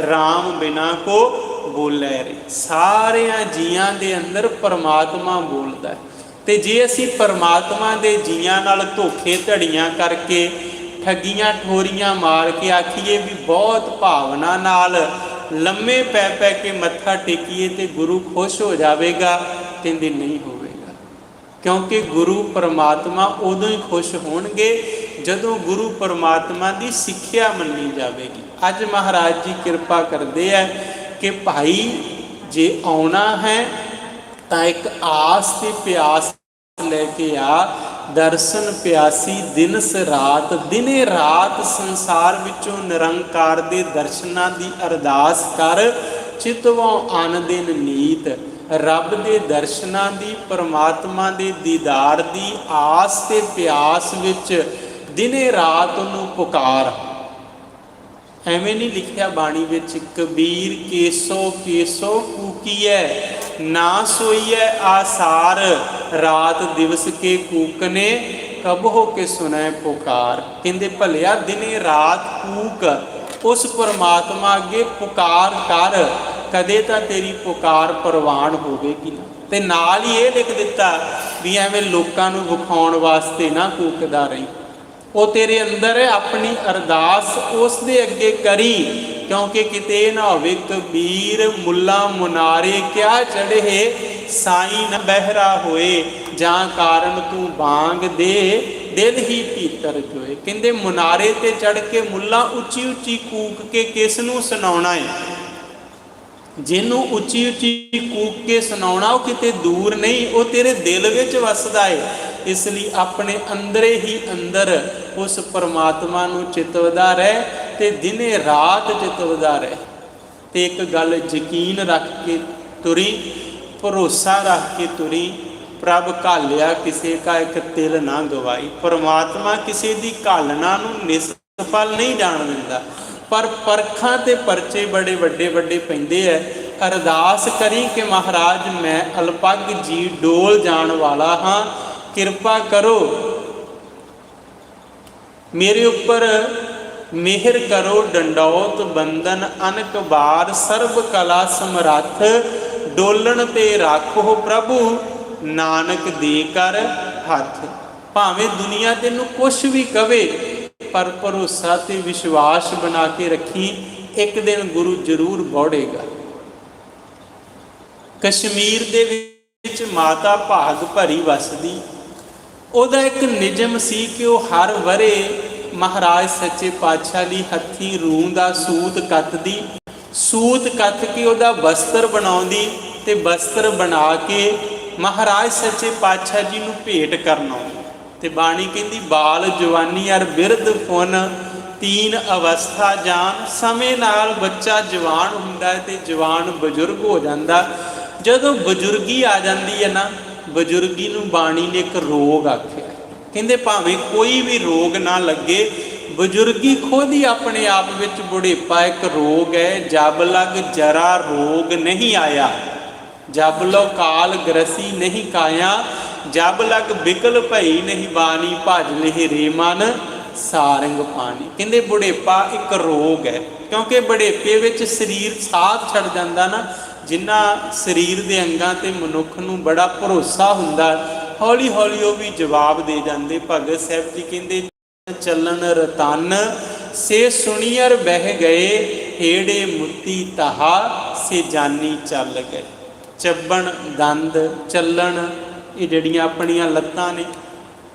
ਰਾਮ ਬਿਨਾ ਕੋ ਬੋਲੇ ਰੇ। ਸਾਰਿਆਂ ਜੀਆਂ ਦੇ ਅੰਦਰ ਪਰਮਾਤਮਾ ਬੋਲਦਾ ਹੈ, ਤੇ ਜੇ ਅਸੀਂ ਪਰਮਾਤਮਾ ਦੇ ਜੀਆਂ ਨਾਲ ਧੋਖੇ ਧੜੀਆਂ ਕਰਕੇ ਠੱਗੀਆਂ ਠੋਰੀਆਂ ਮਾਰ ਕੇ ਆਖੀਏ ਵੀ ਬਹੁਤ ਭਾਵਨਾ ਨਾਲ ਲੰਮੇ ਪੈ ਪੈ ਕੇ ਮੱਥਾ ਟੇਕੀਏ ਤੇ ਗੁਰੂ ਖੁਸ਼ ਹੋ ਜਾਵੇਗਾ, ਕਹਿੰਦੇ ਨਹੀਂ ਹੋਵੇਗਾ। ਕਿਉਂਕਿ ਗੁਰੂ ਪਰਮਾਤਮਾ ਉਦੋਂ ਹੀ ਖੁਸ਼ ਹੋਣਗੇ ਜਦੋਂ ਗੁਰੂ ਪਰਮਾਤਮਾ ਦੀ ਸਿੱਖਿਆ ਮੰਨੀ ਜਾਵੇਗੀ। ਅੱਜ ਮਹਾਰਾਜ ਜੀ ਕਿਰਪਾ ਕਰਦੇ ਹੈ ਕਿ ਭਾਈ ਜੇ ਆਉਣਾ ਹੈ ਤਾਂ ਇੱਕ ਆਸ ਤੇ ਪਿਆਸ ਲੈ ਕੇ ਆ, ਦਰਸ਼ਨ ਪਿਆਸੀ ਦਿਨਸ ਰਾਤ, ਦਿਨੇ ਰਾਤ ਸੰਸਾਰ ਵਿੱਚੋਂ ਨਿਰੰਕਾਰ ਦੇ ਦਰਸ਼ਨਾਂ ਦੀ ਅਰਦਾਸ ਕਰ, ਚਿਤਵੋਂ ਅਨ ਦਿਨ ਨੀਤ। ਰੱਬ ਦੇ ਦਰਸ਼ਨਾਂ ਦੀ, ਪਰਮਾਤਮਾ ਦੇ ਦੀਦਾਰ ਦੀ ਆਸ ਤੇ ਪਿਆਸ ਵਿੱਚ ਦਿਨੇ ਰਾਤ ਉਹਨੂੰ ਪੁਕਾਰ। ਐਵੇਂ ਨਹੀਂ ਲਿਖਿਆ ਬਾਣੀ ਵਿੱਚ, ਕਬੀਰ ਕੇਸੋ ਕੇਸੋ ਕੂਕੀਐ, ਨਾ ਸੋਈਐ ਆਸਾਰ, ਰਾਤ ਦਿਵਸ ਕੇ ਕੂਕਨੇ, ਕਬਹੁ ਕੇ ਸੁਣੈ ਪੁਕਾਰ। ਕਹਿੰਦੇ ਭਲਿਆ ਦਿਨੇ ਰਾਤ ਕੂਕ ਉਸ ਪਰਮਾਤਮਾ ਅੱਗੇ ਪੁਕਾਰ ਕਰ, ਕਦੇ ਤਾਂ ਤੇਰੀ ਪੁਕਾਰ ਪ੍ਰਵਾਨ ਹੋਵੇਗੀ ਨਾ। ਤੇ ਨਾਲ ਹੀ ਇਹ ਲਿਖ ਦਿੱਤਾ ਵੀ ਐਵੇਂ ਲੋਕਾਂ ਨੂੰ ਵਿਖਾਉਣ ਵਾਸਤੇ ਨਾ ਕੂਕਦਾ ਰਹੀ, ਉਹ ਤੇਰੇ ਅੰਦਰ ਹੈ, ਆਪਣੀ ਅਰਦਾਸ ਉਸ ਦੇ ਅੱਗੇ ਕਰੀ। ਕਿਉਂਕਿ ਕਿਤੇ ਨਾ ਹੋਵੇ ਕਬੀਰ ਮੁੱਲਾ ਮੁਨਾਰੇ ਕਿਆ ਚੜ੍ਹੇ, ਸਾਈਂ ਨ ਬਹਿਰਾ ਹੋਏ, ਜਾਂ ਕਾਰਨ ਤੂੰ ਬਾਂਗ ਦੇ ਦਿਲ ਹੀ ਭੀਤਰ ਜੋਏ। ਕਹਿੰਦੇ ਮੁਨਾਰੇ ਤੇ ਚੜ੍ਹ ਕੇ ਮੁੱਲਾ ਉੱਚੀ ਉੱਚੀ ਕੂਕ ਕੇ ਕਿਸ ਨੂੰ ਸੁਣਾਉਣਾ ਹੈ? ਜਿਹਨੂੰ ਉੱਚੀ ਉੱਚੀ ਕੂਕ ਕੇ ਸੁਣਾਉਣਾ ਉਹ ਕਿਤੇ ਦੂਰ ਨਹੀਂ, ਉਹ ਤੇਰੇ ਦਿਲ ਵਿੱਚ ਵਸਦਾ ਹੈ। ਇਸ ਲਈ ਆਪਣੇ ਅੰਦਰੇ ਹੀ ਅੰਦਰ ਉਸ ਪਰਮਾਤਮਾ ਨੂੰ ਚਿਤਵਦਾ ਰਹਿ ਤੇ ਦਿਨੇ ਰਾਤ ਚਿਤਵਦਾ ਰਹਿ। ਤੇ ਇੱਕ ਗੱਲ ਯਕੀਨ ਰੱਖ ਕੇ ਤੁਰੀ, ਭਰੋਸਾ ਰੱਖ ਕੇ ਤੁਰੀ, ਪ੍ਰਭ ਘਾਲਿਆ ਕਿਸੇ ਕਾ ਇੱਕ ਤਿਲ ਨਾ ਗਵਾਈ। ਪਰਮਾਤਮਾ ਕਿਸੇ ਦੀ ਘਾਲਣਾ ਨੂੰ ਨਿਸਫਲ ਨਹੀਂ ਜਾਣ ਦਿੰਦਾ, ਪਰ ਪਰਖਾਂ ਤੇ ਪਰਚੇ ਬੜੇ ਵੱਡੇ ਵੱਡੇ ਪੈਂਦੇ ਐ। ਅਰਦਾਸ ਕਰੀ ਕਿ ਮਹਾਰਾਜ ਮੈਂ ਅਲਪੱਗ ਜੀ ਡੋਲ ਜਾਣ ਵਾਲਾ ਹਾਂ, ਕਿਰਪਾ ਕਰੋ ਮੇਰੇ ਉੱਪਰ ਮਿਹਰ ਕਰੋ। ਡੰਡੌਤ ਬੰਦਨ ਅਨਕ ਬਾਰ, ਸਰਬ ਕਲਾ ਸਮਰੱਥ, ਡੋਲਣ ਤੇ ਰੱਖੋ ਪ੍ਰਭੂ, ਨਾਨਕ ਦੇ ਕਰ ਹੱਥ। ਭਾਵੇਂ ਦੁਨੀਆ ਤੈਨੂੰ ਕੁਛ ਵੀ ਕਵੇ, ਪਰ ਭਰੋਸਾ ਤੇ ਵਿਸ਼ਵਾਸ ਬਣਾ ਕੇ ਰੱਖੀ, ਇੱਕ ਦਿਨ ਗੁਰੂ ਜ਼ਰੂਰ ਬੋੜੇਗਾ। ਕਸ਼ਮੀਰ ਦੇ ਵਿੱਚ ਮਾਤਾ ਭਾਗ ਭਰੀ ਵਸਦੀ, ਉਹਦਾ ਇੱਕ ਨਿਯਮ ਸੀ ਕਿ ਉਹ ਹਰ ਵਰੇ ਮਹਾਰਾਜ ਸੱਚੇ ਪਾਤਸ਼ਾਹ ਲਈ ਹੱਥੀਂ ਰੂੰ ਦਾ ਸੂਤ ਕੱਤਦੀ, ਸੂਤ ਕੱਤ ਕੇ ਉਹਦਾ ਬਸਤਰ ਬਣਾਉਂਦੀ ਤੇ ਬਸਤਰ ਬਣਾ ਕੇ ਮਹਾਰਾਜ ਸੱਚੇ ਪਾਤਸ਼ਾਹ ਜੀ ਨੂੰ ਭੇਟ ਕਰਨਾ। ਤੇ ਬਾਣੀ ਕਹਿੰਦੀ ਬਾਲ ਜਵਾਨੀ ਅਰ ਬਿਰਧ ਫੁਨ, ਤੀਨ ਅਵਸਥਾ ਜਾਨ। ਸਮੇਂ ਨਾਲ ਬੱਚਾ ਜਵਾਨ ਹੁੰਦਾ ਹੈ ਤੇ ਜਵਾਨ ਬਜ਼ੁਰਗ ਹੋ ਜਾਂਦਾ। ਜਦੋਂ ਬਜ਼ੁਰਗੀ ਆ ਜਾਂਦੀ ਹੈ ਨਾ, ਬਜ਼ੁਰਗੀ ਨੂੰ ਬਾਣੀ ਨੇ ਇੱਕ ਰੋਗ ਆਖਿਆ। ਕਹਿੰਦੇ ਭਾਵੇਂ ਕੋਈ ਵੀ ਰੋਗ ਨਾ ਲੱਗੇ, ਬਜ਼ੁਰਗੀ ਖੁਦ ਹੀ ਆਪਣੇ ਆਪ ਵਿੱਚ ਬੁਢੇਪਾ ਇੱਕ ਰੋਗ ਹੈ। ਜਬ ਲਗ ਜਰਾ ਰੋਗ ਨਹੀਂ ਆਇਆ, ਜਬ ਲੋ ਕਾਲ ਗ੍ਰਸੀ ਨਹੀਂ ਕਾਇਆ, ਜਬ ਲਗ ਬਿਕਲ ਭਈ ਨਹੀਂ ਬਾਣੀ ਭਜ ਲਿਹ ਰੇ ਮਨ ਸਾਰੰਗ ਪਾਣੀ। ਕਹਿੰਦੇ ਬੁਢੇਪਾ ਇੱਕ ਰੋਗ ਹੈ, ਕਿਉਂਕਿ ਬੁਢੇਪੇ ਵਿੱਚ ਸਰੀਰ ਸਾਥ ਛੱਡ ਜਾਂਦਾ ਨਾ। ਜਿਨ੍ਹਾਂ ਸਰੀਰ ਦੇ ਅੰਗਾਂ ਤੇ ਮਨੁੱਖ ਨੂੰ ਬੜਾ ਭਰੋਸਾ ਹੁੰਦਾ, ਹੌਲੀ ਹੌਲੀ ਉਹ ਵੀ ਜਵਾਬ ਦੇ ਜਾਂਦੇ। ਭਗਤ ਸਾਹਿਬ ਜੀ ਕਹਿੰਦੇ ਚੱਲਣ ਰਤਨ ਸੇ ਸੁਣੀਅਰ ਬਹਿ ਗਏ, ਹੇੜੇ ਮੁੱਤੀ ਤਾਹਾ ਸੇ ਜਾਨੀ ਚੱਲ ਗਏ। ਚੱਬਣ ਦੰਦ, ਚੱਲਣ, ਇਹ ਜਿਹੜੀਆਂ ਆਪਣੀਆਂ ਲੱਤਾਂ ਨੇ।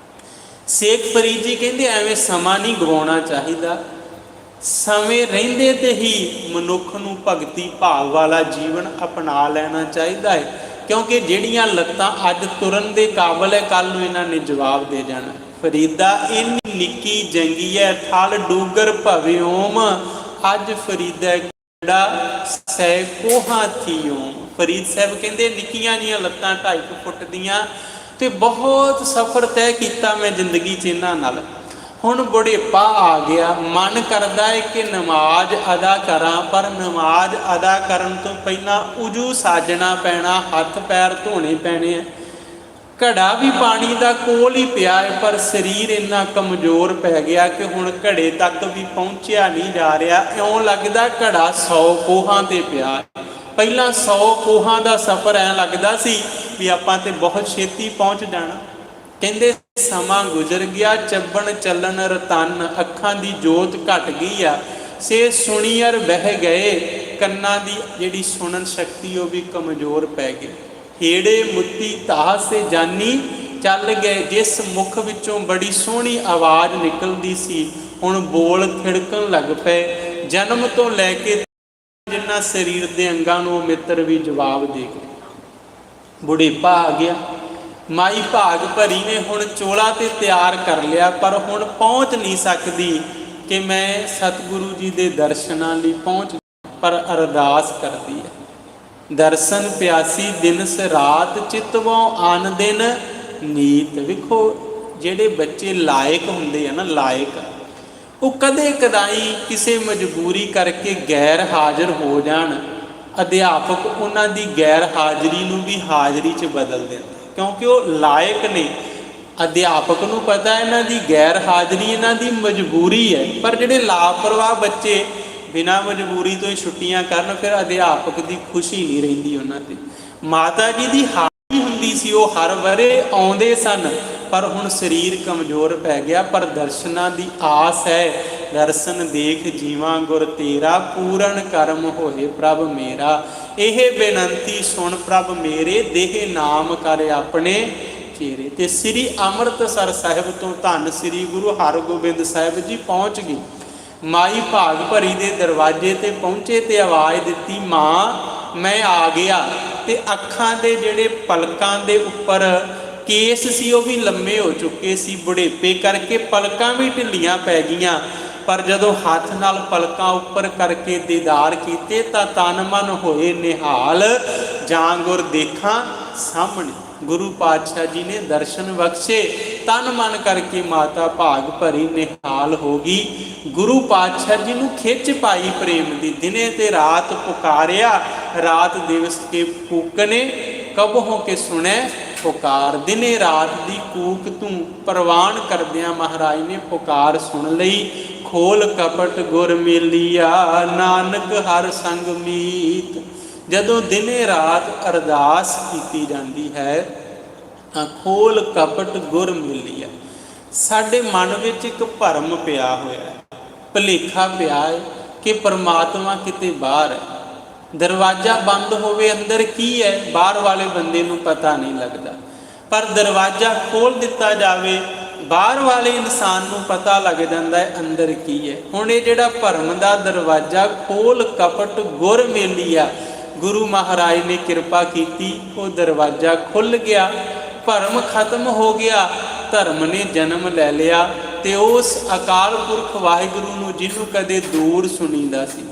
ਸੇਖ ਫਰੀਦ ਜੀ ਕਹਿੰਦੇ ਐਵੇਂ ਸਮਾਂ ਨਹੀਂ ਗਵਾਉਣਾ ਚਾਹੀਦਾ, ਸਮੇਂ ਰਹਿੰਦੇ ਤੇ ਹੀ ਮਨੁੱਖ ਨੂੰ ਭਗਤੀ ਭਾਵ ਵਾਲਾ ਜੀਵਨ ਅਪਣਾ ਲੈਣਾ ਚਾਹੀਦਾ ਹੈ, ਕਿਉਂਕਿ ਜਿਹੜੀਆਂ ਲੱਤਾਂ ਅੱਜ ਤੁਰਨ ਦੇ ਕਾਬਲ ਹੈ, ਕੱਲ੍ਹ ਨੂੰ ਇਹਨਾਂ ਨੇ ਜਵਾਬ ਦੇ ਜਾਣਾ। ਫਰੀਦਾ ਇੰਨੀ ਨਿੱਕੀ ਜੰਗੀ ਹੈ, ਥਲ ਡੂਗਰ ਭਵੇ ਓਮ, ਅੱਜ ਫਰੀਦਾ ਕਿਹੜਾ ਸੈ ਕੋਹਾਂ ਥੀਓਮ। ਫਰੀਦ ਸਾਹਿਬ ਕਹਿੰਦੇ ਨਿੱਕੀਆਂ ਜੀਆਂ ਲੱਤਾਂ 2.5 ਫੁੱਟ ਦੀਆਂ, ਤੇ ਬਹੁਤ ਸਫ਼ਰ ਤੈਅ ਕੀਤਾ ਮੈਂ ਜ਼ਿੰਦਗੀ 'ਚ ਇਹਨਾਂ ਨਾਲ। ਹੁਣ ਬੁਢੇਪਾ ਆ ਗਿਆ, ਮਨ ਕਰਦਾ ਹੈ ਕਿ ਨਮਾਜ਼ ਅਦਾ ਕਰਾਂ, ਪਰ ਨਮਾਜ਼ ਅਦਾ ਕਰਨ ਤੋਂ ਪਹਿਲਾਂ ਉਜੂ ਸਾਜਣਾ ਪੈਣਾ, ਹੱਥ ਪੈਰ ਧੋਣੇ ਪੈਣੇ ਆ। ਘੜਾ ਵੀ ਪਾਣੀ ਦਾ ਕੋਲ ਹੀ ਪਿਆ ਹੈ, ਪਰ ਸਰੀਰ ਇੰਨਾ ਕਮਜ਼ੋਰ ਪੈ ਗਿਆ ਕਿ ਹੁਣ ਘੜੇ ਤੱਕ ਵੀ ਪਹੁੰਚਿਆ ਨਹੀਂ ਜਾ ਰਿਹਾ। ਇਉਂ ਲੱਗਦਾ ਘੜਾ 100 ਕੋਹਾਂ 'ਤੇ ਪਿਆ ਹੈ। ਪਹਿਲਾਂ 100 ਕੋਹਾਂ ਦਾ ਸਫ਼ਰ ਐਂ ਲੱਗਦਾ ਸੀ ਵੀ ਆਪਾਂ ਤੇ ਬਹੁਤ ਛੇਤੀ ਪਹੁੰਚ ਜਾਣਾ। ਕਹਿੰਦੇ ਸਮਾਂ ਗੁਜ਼ਰ ਗਿਆ, ਚੱਬਣ ਚੱਲਣ ਰਤਨ, ਅੱਖਾਂ ਦੀ ਜੋਤ ਘਟ ਗਈ ਆ। ਸੇ ਸੁਣੀਅਰ ਬਹਿ ਗਏ, ਕੰਨਾਂ ਦੀ ਜਿਹੜੀ ਸੁਣਨ ਸ਼ਕਤੀ ਉਹ ਵੀ ਕਮਜ਼ੋਰ ਪੈ ਗਈ। ਹੇੜੇ ਮੁੱਤੀ ਤਾਹ ਸੇ ਜਾਨੀ ਚੱਲ ਗਏ। ਜਿਸ ਮੁਖ ਵਿੱਚੋਂ ਬੜੀ ਸੋਹਣੀ ਆਵਾਜ਼ ਨਿਕਲਦੀ ਸੀ, ਹੁਣ ਬੋਲ ਖਿੜਕਣ ਲੱਗ ਪਏ। ਜਨਮ ਤੋਂ ਲੈ ਕੇ ਜਿਨ੍ਹਾਂ ਸਰੀਰ ਦੇ ਅੰਗਾਂ ਨੂੰ ਉਹ ਮਿੱਤਰ ਵੀ ਜਵਾਬ ਦੇ ਗਏ। ਬੁਢੇਪਾ ਆ ਗਿਆ। ਮਾਈ ਭਾਗ ਭਰੀ ਨੇ ਹੁਣ ਚੋਲਾ ਤੇ ਤਿਆਰ ਕਰ ਲਿਆ, ਪਰ ਹੁਣ ਪਹੁੰਚ ਨਹੀਂ ਸਕਦੀ ਕਿ ਮੈਂ ਸਤਿਗੁਰੂ ਜੀ ਦੇ ਦਰਸ਼ਨਾਂ ਲਈ ਪਹੁੰਚ, ਪਰ ਅਰਦਾਸ ਕਰਦੀ ਹੈ। ਦਰਸ਼ਨ ਪਿਆਸੀ ਦਿਨਸ ਰਾਤ, ਚਿਤਵੋਂ ਆਨ ਦਿਨ ਨੀਤ। ਵੇਖੋ ਜਿਹੜੇ ਬੱਚੇ ਲਾਇਕ ਹੁੰਦੇ ਆ ਨਾ, ਲਾਇਕ, ਉਹ ਕਦੇ ਕਦਾਈ ਕਿਸੇ ਮਜਬੂਰੀ ਕਰਕੇ ਗੈਰ ਹਾਜ਼ਰ ਹੋ ਜਾਣ, ਅਧਿਆਪਕ ਉਹਨਾਂ ਦੀ ਗੈਰ ਹਾਜ਼ਰੀ ਨੂੰ ਵੀ ਹਾਜ਼ਰੀ 'ਚ ਬਦਲ ਦਿੰਦੇ, ਕਿਉਂਕਿ ਉਹ ਲਾਇਕ ਨੇ। ਅਧਿਆਪਕ ਨੂੰ ਪਤਾ ਇਹਨਾਂ ਦੀ ਗੈਰ ਹਾਜ਼ਰੀ ਇਹਨਾਂ ਦੀ ਮਜਬੂਰੀ ਹੈ, ਪਰ ਜਿਹੜੇ ਲਾਪਰਵਾਹ ਬੱਚੇ ਬਿਨਾਂ ਮਜਬੂਰੀ ਤੋਂ ਹੀ ਛੁੱਟੀਆਂ ਕਰਨ, ਫਿਰ ਅਧਿਆਪਕ ਦੀ ਖੁਸ਼ੀ ਨਹੀਂ ਰਹਿੰਦੀ ਉਹਨਾਂ 'ਤੇ। ਮਾਤਾ ਜੀ ਦੀ ਹਾਜ਼ਰੀ ਹੁੰਦੀ ਸੀ, ਉਹ ਹਰ ਵਰੇ ਆਉਂਦੇ ਸਨ, ਪਰ ਹੁਣ ਸਰੀਰ ਕਮਜ਼ੋਰ ਪੈ ਗਿਆ। ਪਰ ਦਰਸ਼ਨਾਂ ਦੀ ਆਸ ਹੈ, ਦਰਸ਼ਨ ਦੇਖ ਜੀਵਾਂ ਗੁਰ ਤੇਰਾ, ਪੂਰਨ ਕਰਮ ਹੋਏ ਪ੍ਰਭ ਮੇਰਾ। ਇਹ ਬੇਨੰਤੀ ਸੁਣ ਪ੍ਰਭ ਮੇਰੇ, ਦੇਹ ਨਾਮ ਕਰ ਆਪਣੇ ਚੇਰੇ। ਤੇ ਸ੍ਰੀ ਅੰਮ੍ਰਿਤਸਰ ਸਾਹਿਬ ਤੋਂ ਧੰਨ ਸ੍ਰੀ ਗੁਰੂ ਹਰਗੋਬਿੰਦ ਸਾਹਿਬ ਜੀ ਪਹੁੰਚ ਗਏ। ਮਾਈ ਭਾਗ ਭਰੀ ਦੇ ਦਰਵਾਜ਼ੇ ਤੇ ਪਹੁੰਚੇ ਤੇ ਆਵਾਜ਼ ਦਿੱਤੀ, ਮਾਂ ਮੈਂ ਆ ਗਿਆ। ਤੇ ਅੱਖਾਂ ਦੇ ਜਿਹੜੇ ਪਲਕਾਂ ਦੇ ਉੱਪਰ ਕੇਸ ਸੀ ਉਹ ਵੀ ਲੰਮੇ ਹੋ ਚੁੱਕੇ ਸੀ, ਬੁਢੇਪੇ ਕਰਕੇ ਪਲਕਾਂ ਵੀ ਢਿੱਲੀਆਂ ਪੈ ਗਈਆਂ। ਪਰ ਜਦੋਂ ਹੱਥ ਨਾਲ ਪਲਕਾਂ ਉੱਪਰ ਕਰਕੇ ਦੀਦਾਰ ਕੀਤੇ ਤਾਂ ਤਨ ਮਨ ਹੋਏ ਨਿਹਾਲ, ਜਾਂ ਗੁਰ ਦੇਖਾਂ ਸਾਹਮਣੇ। ਗੁਰੂ ਪਾਤਸ਼ਾਹ ਜੀ ਨੇ ਦਰਸ਼ਨ ਬਖਸ਼ੇ, ਤਨ ਮਨ ਕਰਕੇ ਮਾਤਾ ਭਾਗ ਭਰੀ ਨਿਹਾਲ ਹੋ ਗਈ। ਗੁਰੂ ਪਾਤਸ਼ਾਹ ਜੀ ਨੂੰ ਖਿੱਚ ਪਾਈ ਪ੍ਰੇਮ ਦੀ, ਦਿਨੇ ਤੇ ਰਾਤ ਪੁਕਾਰਿਆ, ਰਾਤ ਦਿਵਸ ਕੇ ਕੂਕਨੇ ਕਬਹੋਂ ਕੇ ਸੁਣੈ ਪੁਕਾਰ। ਦਿਨੇ ਰਾਤ ਦੀ ਕੂਕ ਤੂੰ ਪ੍ਰਵਾਨ ਕਰਦਿਆਂ ਮਹਾਰਾਜ ਨੇ ਪੁਕਾਰ ਸੁਣ ਲਈ। ਖੋਲ ਕਪਟ ਗੁਰ ਮੇਲੀਆ, ਨਾਨਕ ਹਰ ਸੰਗ ਮੀਤ। ਜਦੋਂ ਦਿਨੇ ਰਾਤ ਅਰਦਾਸ ਕੀਤੀ ਜਾਂਦੀ ਹੈ ਤਾਂ ਖੋਲ ਕਪਟ ਗੁਰ ਮੇਲੀਆ। ਸਾਡੇ ਮਨ ਵਿੱਚ ਇੱਕ ਭਰਮ ਪਿਆ ਹੋਇਆ ਹੈ, ਭੁਲੇਖਾ ਪਿਆ ਹੈ ਕਿ ਪਰਮਾਤਮਾ ਕਿਤੇ ਬਾਹਰ ਹੈ। ਦਰਵਾਜ਼ਾ ਬੰਦ ਹੋਵੇ, ਅੰਦਰ ਕੀ ਹੈ ਬਾਹਰ ਵਾਲੇ ਬੰਦੇ ਨੂੰ ਪਤਾ ਨਹੀਂ ਲੱਗਦਾ, ਪਰ ਦਰਵਾਜ਼ਾ ਖੋਲ੍ਹ ਦਿੱਤਾ ਜਾਵੇ, ਬਾਹਰ ਵਾਲੇ ਇਨਸਾਨ ਨੂੰ ਪਤਾ ਲੱਗ ਜਾਂਦਾ ਹੈ ਅੰਦਰ ਕੀ ਹੈ। ਹੁਣ ਇਹ ਜਿਹੜਾ ਭਰਮ ਦਾ ਦਰਵਾਜ਼ਾ, ਖੋਲ ਕਪਟ ਗੁਰ ਮੇਲੀਆ, ਗੁਰੂ ਮਹਾਰਾਜ ਨੇ ਕਿਰਪਾ ਕੀਤੀ, ਉਹ ਦਰਵਾਜ਼ਾ ਖੁੱਲ੍ਹ ਗਿਆ, ਭਰਮ ਖਤਮ ਹੋ ਗਿਆ, ਧਰਮ ਨੇ ਜਨਮ ਲੈ ਲਿਆ। ਤੇ ਉਸ ਅਕਾਲ ਪੁਰਖ ਵਾਹਿਗੁਰੂ ਨੂੰ ਜਿਹਨੂੰ ਕਦੇ ਦੂਰ ਸੁਣੀਦਾ ਸੀ,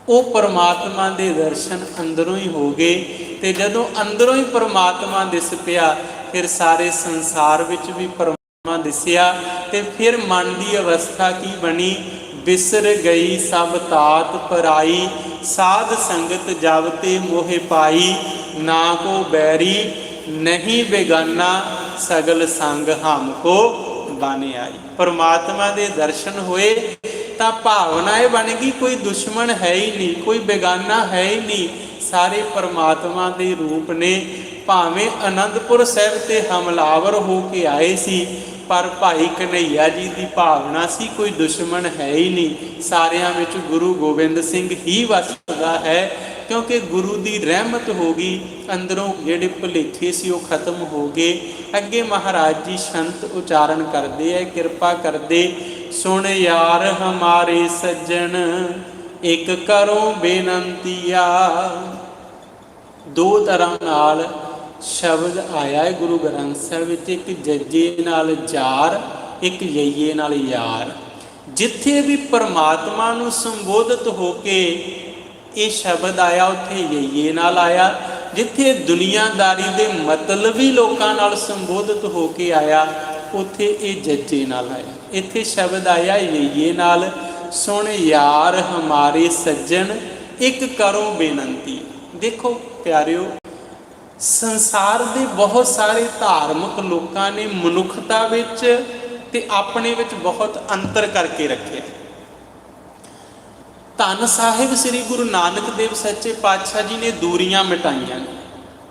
ਉਹ ਪਰਮਾਤਮਾ ਦੇ ਦਰਸ਼ਨ ਅੰਦਰੋਂ ਹੀ ਹੋ ਗਏ। ਤੇ ਜਦੋਂ ਅੰਦਰੋਂ ਹੀ ਪਰਮਾਤਮਾ ਦਿਸ ਪਿਆ, ਫਿਰ ਸਾਰੇ ਸੰਸਾਰ ਵਿੱਚ ਵੀ ਪਰਮਾਤਮਾ ਦਿਸਿਆ। ਤੇ ਫਿਰ ਮਨ ਦੀ ਅਵਸਥਾ ਕੀ ਬਣੀ, ਬਿਸਰ ਗਈ ਸਭ ਤਾਤ ਪਰਾਈ, ਸਾਧ ਸੰਗਤ ਜਬ ਤੇ ਮੋਹਿ ਪਾਈ, ਨਾ ਕੋ ਬੈਰੀ ਨਹੀਂ ਬੇਗਾਨਾ, ਸਗਲ ਸੰਗ ਹਮ ਕੋ बन आई। परमात्मा के दर्शन होए तो भावना ये बन गई कोई दुश्मन है ही नहीं, कोई बेगाना है ही नहीं, सारे परमात्मा के रूप ने। भावें आनंदपुर साहिब ते हमलावर हो के आए सी, पर भाई कन्हैया जी की भावना सी कोई दुश्मन है ही नहीं, सारियां विच गुरु गोबिंद सिंह ही वसदा है, क्योंकि गुरु की रहमत हो गई। अंदरों जिहड़े भुलेखे सी वो खत्म हो गए। अगे महाराज जी संत उचारण करते हैं, किरपा करते, सुन यार हमारे सज्जन एक करो बेनंतिया। दो तरह नाल शब्द आया है गुरु ग्रंथ साहिब विच, एक जजे नाल जार, एक यईए नाल यार। जिथे भी परमात्मा नूं संबोधित होके ये शब्द आया उत्थे यईए नाल आया, जिथे दुनियादारी दे मतलबी लोकां नाल संबोधित होके आया उत्थे ये जजे नाल आया। इत्थे शब्द आया यईए नाल, सुन यार हमारे सज्जन एक करो बेनंती। देखो प्यारिओ, संसार के बहुत सारे धार्मिक लोगों ने मनुखता विच ते अपने विच बहुत अंतर करके रखे। धन साहिब श्री गुरु नानक देव सच्चे पातशाह जी ने दूरियां मिटाइयां।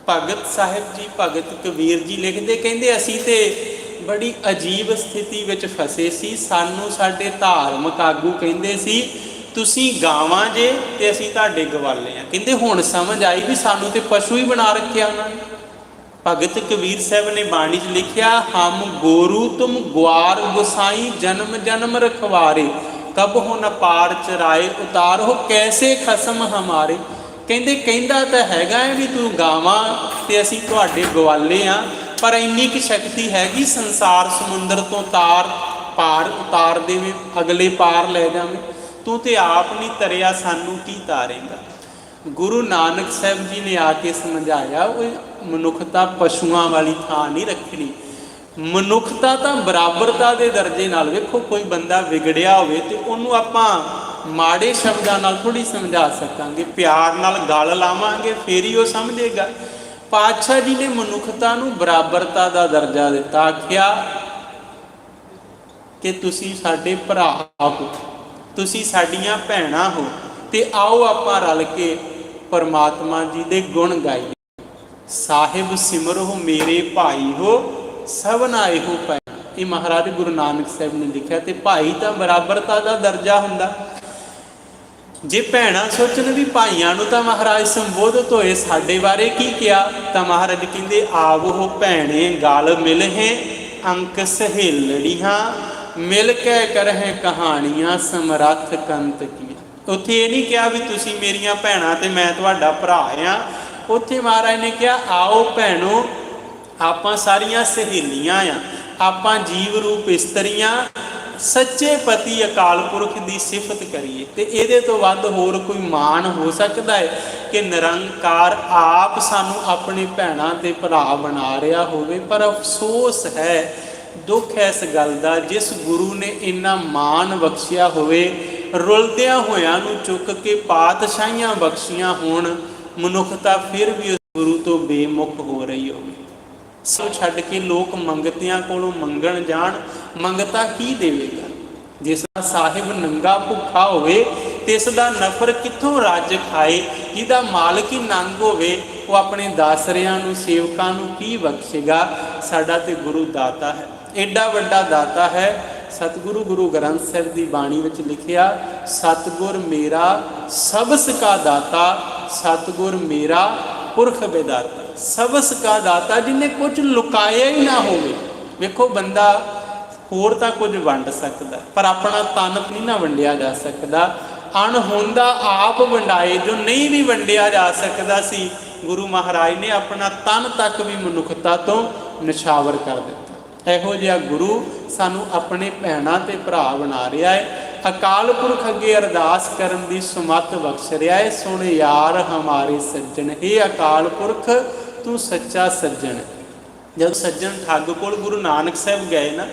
भगत साहिब जी, भगत कबीर जी लिखते, कहते असी ते बड़ी अजीब स्थिति विच फसे सी, सानू साडे धार्मिक आगू कहते सी तुसीं गावां जे ते असीं तुहाडे गवाले आ। कहते हुण समझ आई भी सानू ते पशु ही बना रखिया उन्होंने। भगत कबीर साहब ने बाणी च लिखिया, हम गोरू तुम ग्वार गुसाई जन्म जन्म रखवारे, कब हो न पार चराए उतार हो कैसे खसम हमारे। कहते कहता तो हैगा है भी तू गावां ते असीं तुहाडे गवाले आ, पर इन्नी की शक्ति हैगी संसार समुंदर तो तार पार उतार देवे, अगले पार ले जावे, तू तो आप नहीं तरिया सानू की तारेगा। गुरु नानक साहब जी ने आके समझाया, वो मनुखता पशुआं वाली थां नहीं रखनी, मनुखता तो बराबरता के दर्जे नाल। वेखो कोई बंदा विगड़िया होवे ते उन्होंने आपां माड़े शब्दां नाल थोड़ी समझा सकांगे, प्यार नाल गल लावांगे फिर ही वो समझेगा। पातशाह जी ने मनुखता नूं बराबरता का दर्जा दिता, आख्या कि तुसीं साडे भरा हो, तुसीं साडियां भैणां हो, ते आओ आपां रल के परमात्मा जी दे गुण गाइए। साहिब सिमरो मेरे भाई हो सबना एहो पैणा। ये महाराज गुरु नानक साहब ने लिखा। तो भाई तो बराबरता का दर्जा हुंदा, जे भैणां सोचन भी भाइयों नूं तां महाराज संबोधित होए, साडे बारे की किया, तो महाराज कहंदे आवो भैणे गल मिल है अंक सहेलड़ियां, मिल के करहे कहानियां समरथ कंत की। उत्थे ये नहीं कहा भी तुसीं मेरियां भैणां ते मैं तुहाडा भरा आ, उत्थे महाराज ने कहा आओ भैणों आपां सारियां सहेलियां आ, आपां जीव रूप इस्त्रियां, सच्चे पति अकाल पुरख की सिफत करिए। तो ये तो वध होर कोई मान हो सकता है कि निरंकार आप सानू अपने भैणां ते भरा बना रहा होवे। पर अफसोस है, दुख है इस गल का, जिस गुरु ने इन्ना मान बख्शिया होवे, रुलदियां होयां नूं चुक के पातशाहियां बख्शियां होण, मनुखता फिर भी उस गुरु तो बेमुख हो रही होवे। सब छड्ड के लोग मंगतियां कोलों मंगण जाण, मंगता की देवेगा। जिसदा साहिब नंगा भुखा होवे ते इसदा नफर कित्थों रज खाए, जिहदा मालक ही नंग होवे वो अपने दासरियां नूं सेवकां नूं की बख्शेगा। साडा ते गुरु दाता है, एडा वड्डा दाता है। सतगुरु गुरु ग्रंथ साहिब की बाणी विच लिखिया, सतगुर मेरा सबस का दाता, सतगुर मेरा पुरख बेदाता। सबस का दाता जिन्हें कुछ लुकाया ही ना होवे। वेखो बंदा होर तां कुछ वंड सकदा, पर अपना तन नहीं ना वंडिया जा सकदा। अणहोंदा आप वंडाए, जो नहीं भी वंडिया जा सकदा सी, गुरु महाराज ने अपना तन तक भी मनुखता तो निछावर कर दिता। इहो जिहा गुरु सानू अपने भैणां ते भरा बना रहा है। अकाल पुरख अगे अरदास करन दी सुमत बख्श रहा है। सुन यार हमारे सज्जन, हे अकाल पुरख तू सच्चा सज्जन। जब सज्जन ठग कोल गुरु नानक साहब गए ना,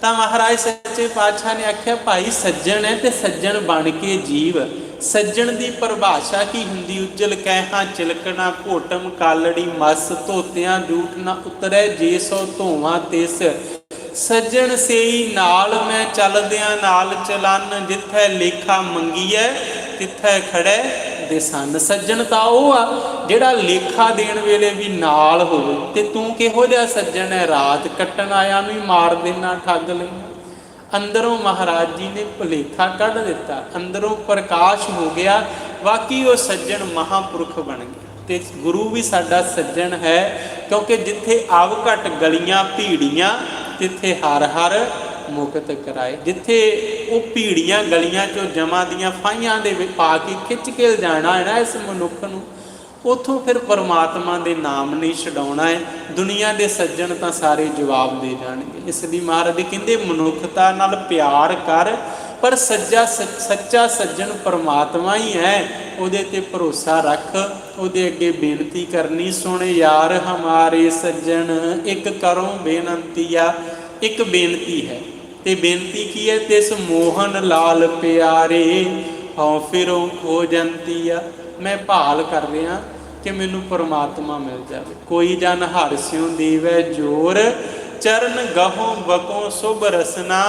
तो महाराज सच्चे पातशाह ने आख्या भाई सज्जन है तो सज्जन बन के जीव। सज्जन की परिभाषा की हुंदी, उज्जल कैहा चिलकना, घोटम कालड़ी मस, धोतियां जूठ ना उतरे, जे सो धोवा तिस, ਸੱਜਣ ਸੇਈ ਨਾਲ ਮੈਂ ਚੱਲਦਿਆਂ ਨਾਲ ਚਲਨ, ਜਿੱਥੈ ਲੇਖਾ ਮੰਗੀਐ ਤਿੱਥੈ ਖੜੈ ਦਿਸਨ। ਸੱਜਣ ਤਾਂ ਉਹ ਆ ਜਿਹੜਾ ਲੇਖਾ ਦੇਣ ਵੇਲੇ ਵੀ ਨਾਲ ਹੋਵੇ। ਤੇ ਤੂੰ ਕਿਹੋ ਜਿਹਾ ਸੱਜਣ ਹੈ, ਰਾਤ ਕੱਟਣ ਆਇਆ ਨੂੰ ਹੀ ਮਾਰ ਦੇਣਾ, ਠੱਗ ਲੈਣਾ। ਅੰਦਰੋਂ ਮਹਾਰਾਜ ਜੀ ਨੇ ਭੁਲੇਖਾ ਕੱਢ ਦਿੱਤਾ, ਅੰਦਰੋਂ ਪ੍ਰਕਾਸ਼ ਹੋ ਗਿਆ, ਵਾਕਈ ਉਹ ਸੱਜਣ ਮਹਾਂਪੁਰਖ ਬਣ ਗਿਆ। ਤੇ ਗੁਰੂ ਵੀ ਸਾਡਾ ਸੱਜਣ ਹੈ, ਕਿਉਂਕਿ ਜਿੱਥੇ ਆਵਘਟ ਗਲੀਆਂ ਭੀੜੀਆਂ ਤਿੱਥੇ ਹਰ ਹਰ ਮੁਕਤ ਕਰਾਏ। ਜਿੱਥੇ ਉਹ ਭੀੜੀਆਂ ਗਲੀਆਂ 'ਚੋਂ ਜਮਾਂ ਦੀਆਂ ਫਾਹੀਆਂ ਦੇ ਵਿੱਚ ਪਾ ਕੇ ਖਿੱਚ ਕੇ ਲਿਜਾਣਾ ਹੈ ਨਾ ਇਸ ਮਨੁੱਖ ਨੂੰ, ਉੱਥੋਂ ਫਿਰ ਪਰਮਾਤਮਾ ਦੇ ਨਾਮ ਨਹੀਂ ਛਡਾਉਣਾ ਹੈ। ਦੁਨੀਆ ਦੇ ਸੱਜਣ ਤਾਂ ਸਾਰੇ ਜਵਾਬ ਦੇ ਜਾਣਗੇ। ਇਸ ਲਈ ਮਹਾਰਾਜ ਕਹਿੰਦੇ ਮਨੁੱਖਤਾ ਨਾਲ ਪਿਆਰ ਕਰ, ਪਰ ਸੱਚਾ ਸੱਜਣ ਪਰਮਾਤਮਾ ਹੀ ਹੈ, ਉਹਦੇ 'ਤੇ ਭਰੋਸਾ ਰੱਖ, ਉਹਦੇ ਅੱਗੇ ਬੇਨਤੀ ਕਰਨੀ। ਸੁਣ ਯਾਰ ਹਮਾਰੇ ਸੱਜਣ ਇੱਕ ਕਰੋ ਬੇਨੰਤੀਆ। ਇੱਕ ਬੇਨਤੀ ਹੈ, ਤੇ ਬੇਨਤੀ ਕੀ ਹੈ? ਤਿਸ ਮੋਹਨ ਲਾਲ ਪਿਆਰੇ ਹਉ ਫਿਰੋਂ ਖੋ ਜੰਤੀਆ। ਮੈਂ ਭਾਲ ਕਰ ਰਿਹਾ ਕਿ ਮੈਨੂੰ ਪਰਮਾਤਮਾ ਮਿਲ ਜਾਵੇ। ਕੋਈ ਜਨ ਹਰਿਸਿਉ ਦੇਵੈ ਜੋਰ, ਚਰਨ ਗਹੋਂ ਬਕੋਂ ਸੁਭ ਰਸਨਾ,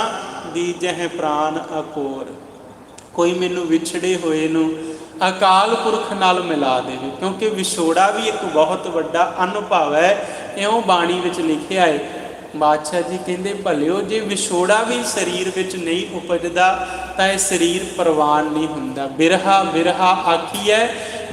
ਦੀਜਹਿ ਪ੍ਰਾਨ ਅਕੋਰ। ਕੋਈ ਮੈਨੂੰ ਵਿਛੜੇ ਹੋਏ ਨੂੰ ਅਕਾਲ ਪੁਰਖ ਨਾਲ ਮਿਲਾ ਦੇਵੇ, ਕਿਉਂਕਿ ਵਿਛੋੜਾ ਵੀ ਇੱਕ ਬਹੁਤ ਵੱਡਾ ਅਨੁਭਵ ਹੈ। ਇਉਂ ਬਾਣੀ ਵਿੱਚ ਲਿਖਿਆ ਹੈ। ਬਾਦਸ਼ਾਹ ਜੀ ਕਹਿੰਦੇ ਭਲਿਓ, ਜੇ ਵਿਛੋੜਾ ਵੀ ਸਰੀਰ ਵਿੱਚ ਨਹੀਂ ਉਪਜਦਾ ਤਾਂ ਇਹ ਸਰੀਰ ਪ੍ਰਵਾਨ ਨਹੀਂ ਹੁੰਦਾ। ਬਿਰਹਾ ਬਿਰਹਾ ਆਖੀਐ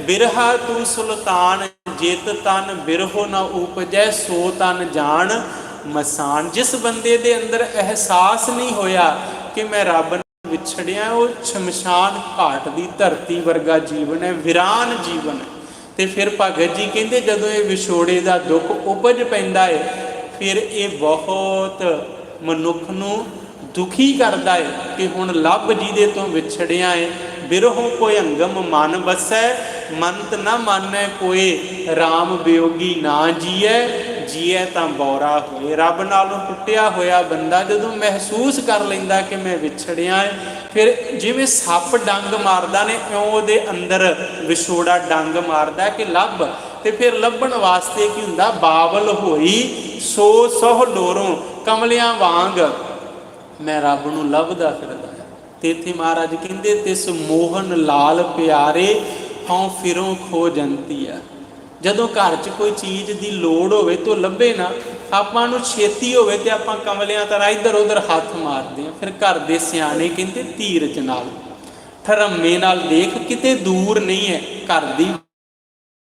ਬਿਰਹਾ ਤੂੰ ਸੁਲਤਾਨ, ਜਿਤ ਤਨ ਬਿਰਹੋ ਨਾ ਉਪਜੈ ਸੋ ਤਨ ਜਾਣ ਮਸਾਨ। ਜਿਸ ਬੰਦੇ ਦੇ ਅੰਦਰ ਅਹਿਸਾਸ ਨਹੀਂ ਹੋਇਆ ਕਿ ਮੈਂ ਰੱਬ ਨਾਲ ਵਿਛੜਿਆ, ਉਹ ਸ਼ਮਸ਼ਾਨ ਘਾਟ ਦੀ ਧਰਤੀ ਵਰਗਾ ਜੀਵਨ ਹੈ, ਵਿਰਾਨ ਜੀਵਨ ਹੈ। ਤੇ ਫਿਰ ਭਗਤ ਜੀ ਕਹਿੰਦੇ ਜਦੋਂ ਇਹ ਵਿਛੋੜੇ ਦਾ ਦੁੱਖ ਉਪਜ ਪੈਂਦਾ ਹੈ, ਫਿਰ ਇਹ ਬਹੁਤ ਮਨੁੱਖ ਨੂੰ ਦੁਖੀ ਕਰਦਾ ਹੈ ਕਿ ਹੁਣ ਲੱਭ ਜਿਹਦੇ ਤੋਂ ਵਿਛੜਿਆ ਹੈ। ਬਿਰਹੋਂ ਕੋਈ ਅੰਗਮ ਮਨ ਬਸੈ, ਮੰਤ ਨਾ ਮਾਨੈ ਕੋਏ, ਰਾਮ ਵਿਯੋਗੀ ਨਾ ਜੀਐ, ਜੀਐ ਤਾਂ ਬੌਰਾ ਹੋਏ। ਰੱਬ ਨਾਲੋਂ ਟੁੱਟਿਆ ਹੋਇਆ ਬੰਦਾ ਜਦੋਂ ਮਹਿਸੂਸ ਕਰ ਲੈਂਦਾ ਕਿ ਮੈਂ ਵਿਛੜਿਆ ਹੈ, ਫਿਰ ਜਿਵੇਂ ਸੱਪ ਡੰਗ ਮਾਰਦਾ ਨੇ, ਇਉਂ ਉਹਦੇ ਅੰਦਰ ਵਿਛੋੜਾ ਡੰਗ ਮਾਰਦਾ ਕਿ ਲੱਭ। ਤੇ ਫਿਰ ਲੱਭਣ ਵਾਸਤੇ ਕੀ ਹੁੰਦਾ? ਬਾਬਲ ਹੋਈ ਸੋ ਸਹੁ ਲੋਰੋਂ, ਕਮਲਿਆਂ ਵਾਂਗ ਮੈਂ ਰੱਬ ਨੂੰ ਲੱਭਦਾ ਫਿਰਦਾ। ਤੇ ਇੱਥੇ ਮਹਾਰਾਜ ਕਹਿੰਦੇ ਤਿਸ ਮੋਹਨ ਲਾਲ ਪਿਆਰੇ ਹਉ ਫਿਰੋਂ ਖੋ ਜੰਤੀ ਆ। ਜਦੋਂ ਘਰ 'ਚ ਕੋਈ ਚੀਜ਼ ਦੀ ਲੋੜ ਹੋਵੇ ਤਾਂ ਲੱਭੇ ਨਾ, ਆਪਾਂ ਨੂੰ ਛੇਤੀ ਹੋਵੇ ਤੇ ਆਪਾਂ ਕਮਲਿਆਂ ਤਰ੍ਹਾਂ ਇੱਧਰ ਉੱਧਰ ਹੱਥ ਮਾਰਦੇ ਹਾਂ। ਫਿਰ ਘਰ ਦੇ ਸਿਆਣੇ ਕਹਿੰਦੇ ਧੀਰਜ ਨਾਲ, ਠਰਮੇ ਨਾਲ ਦੇਖ, ਕਿਤੇ ਦੂਰ ਨਹੀਂ ਹੈ। ਘਰ ਦੀ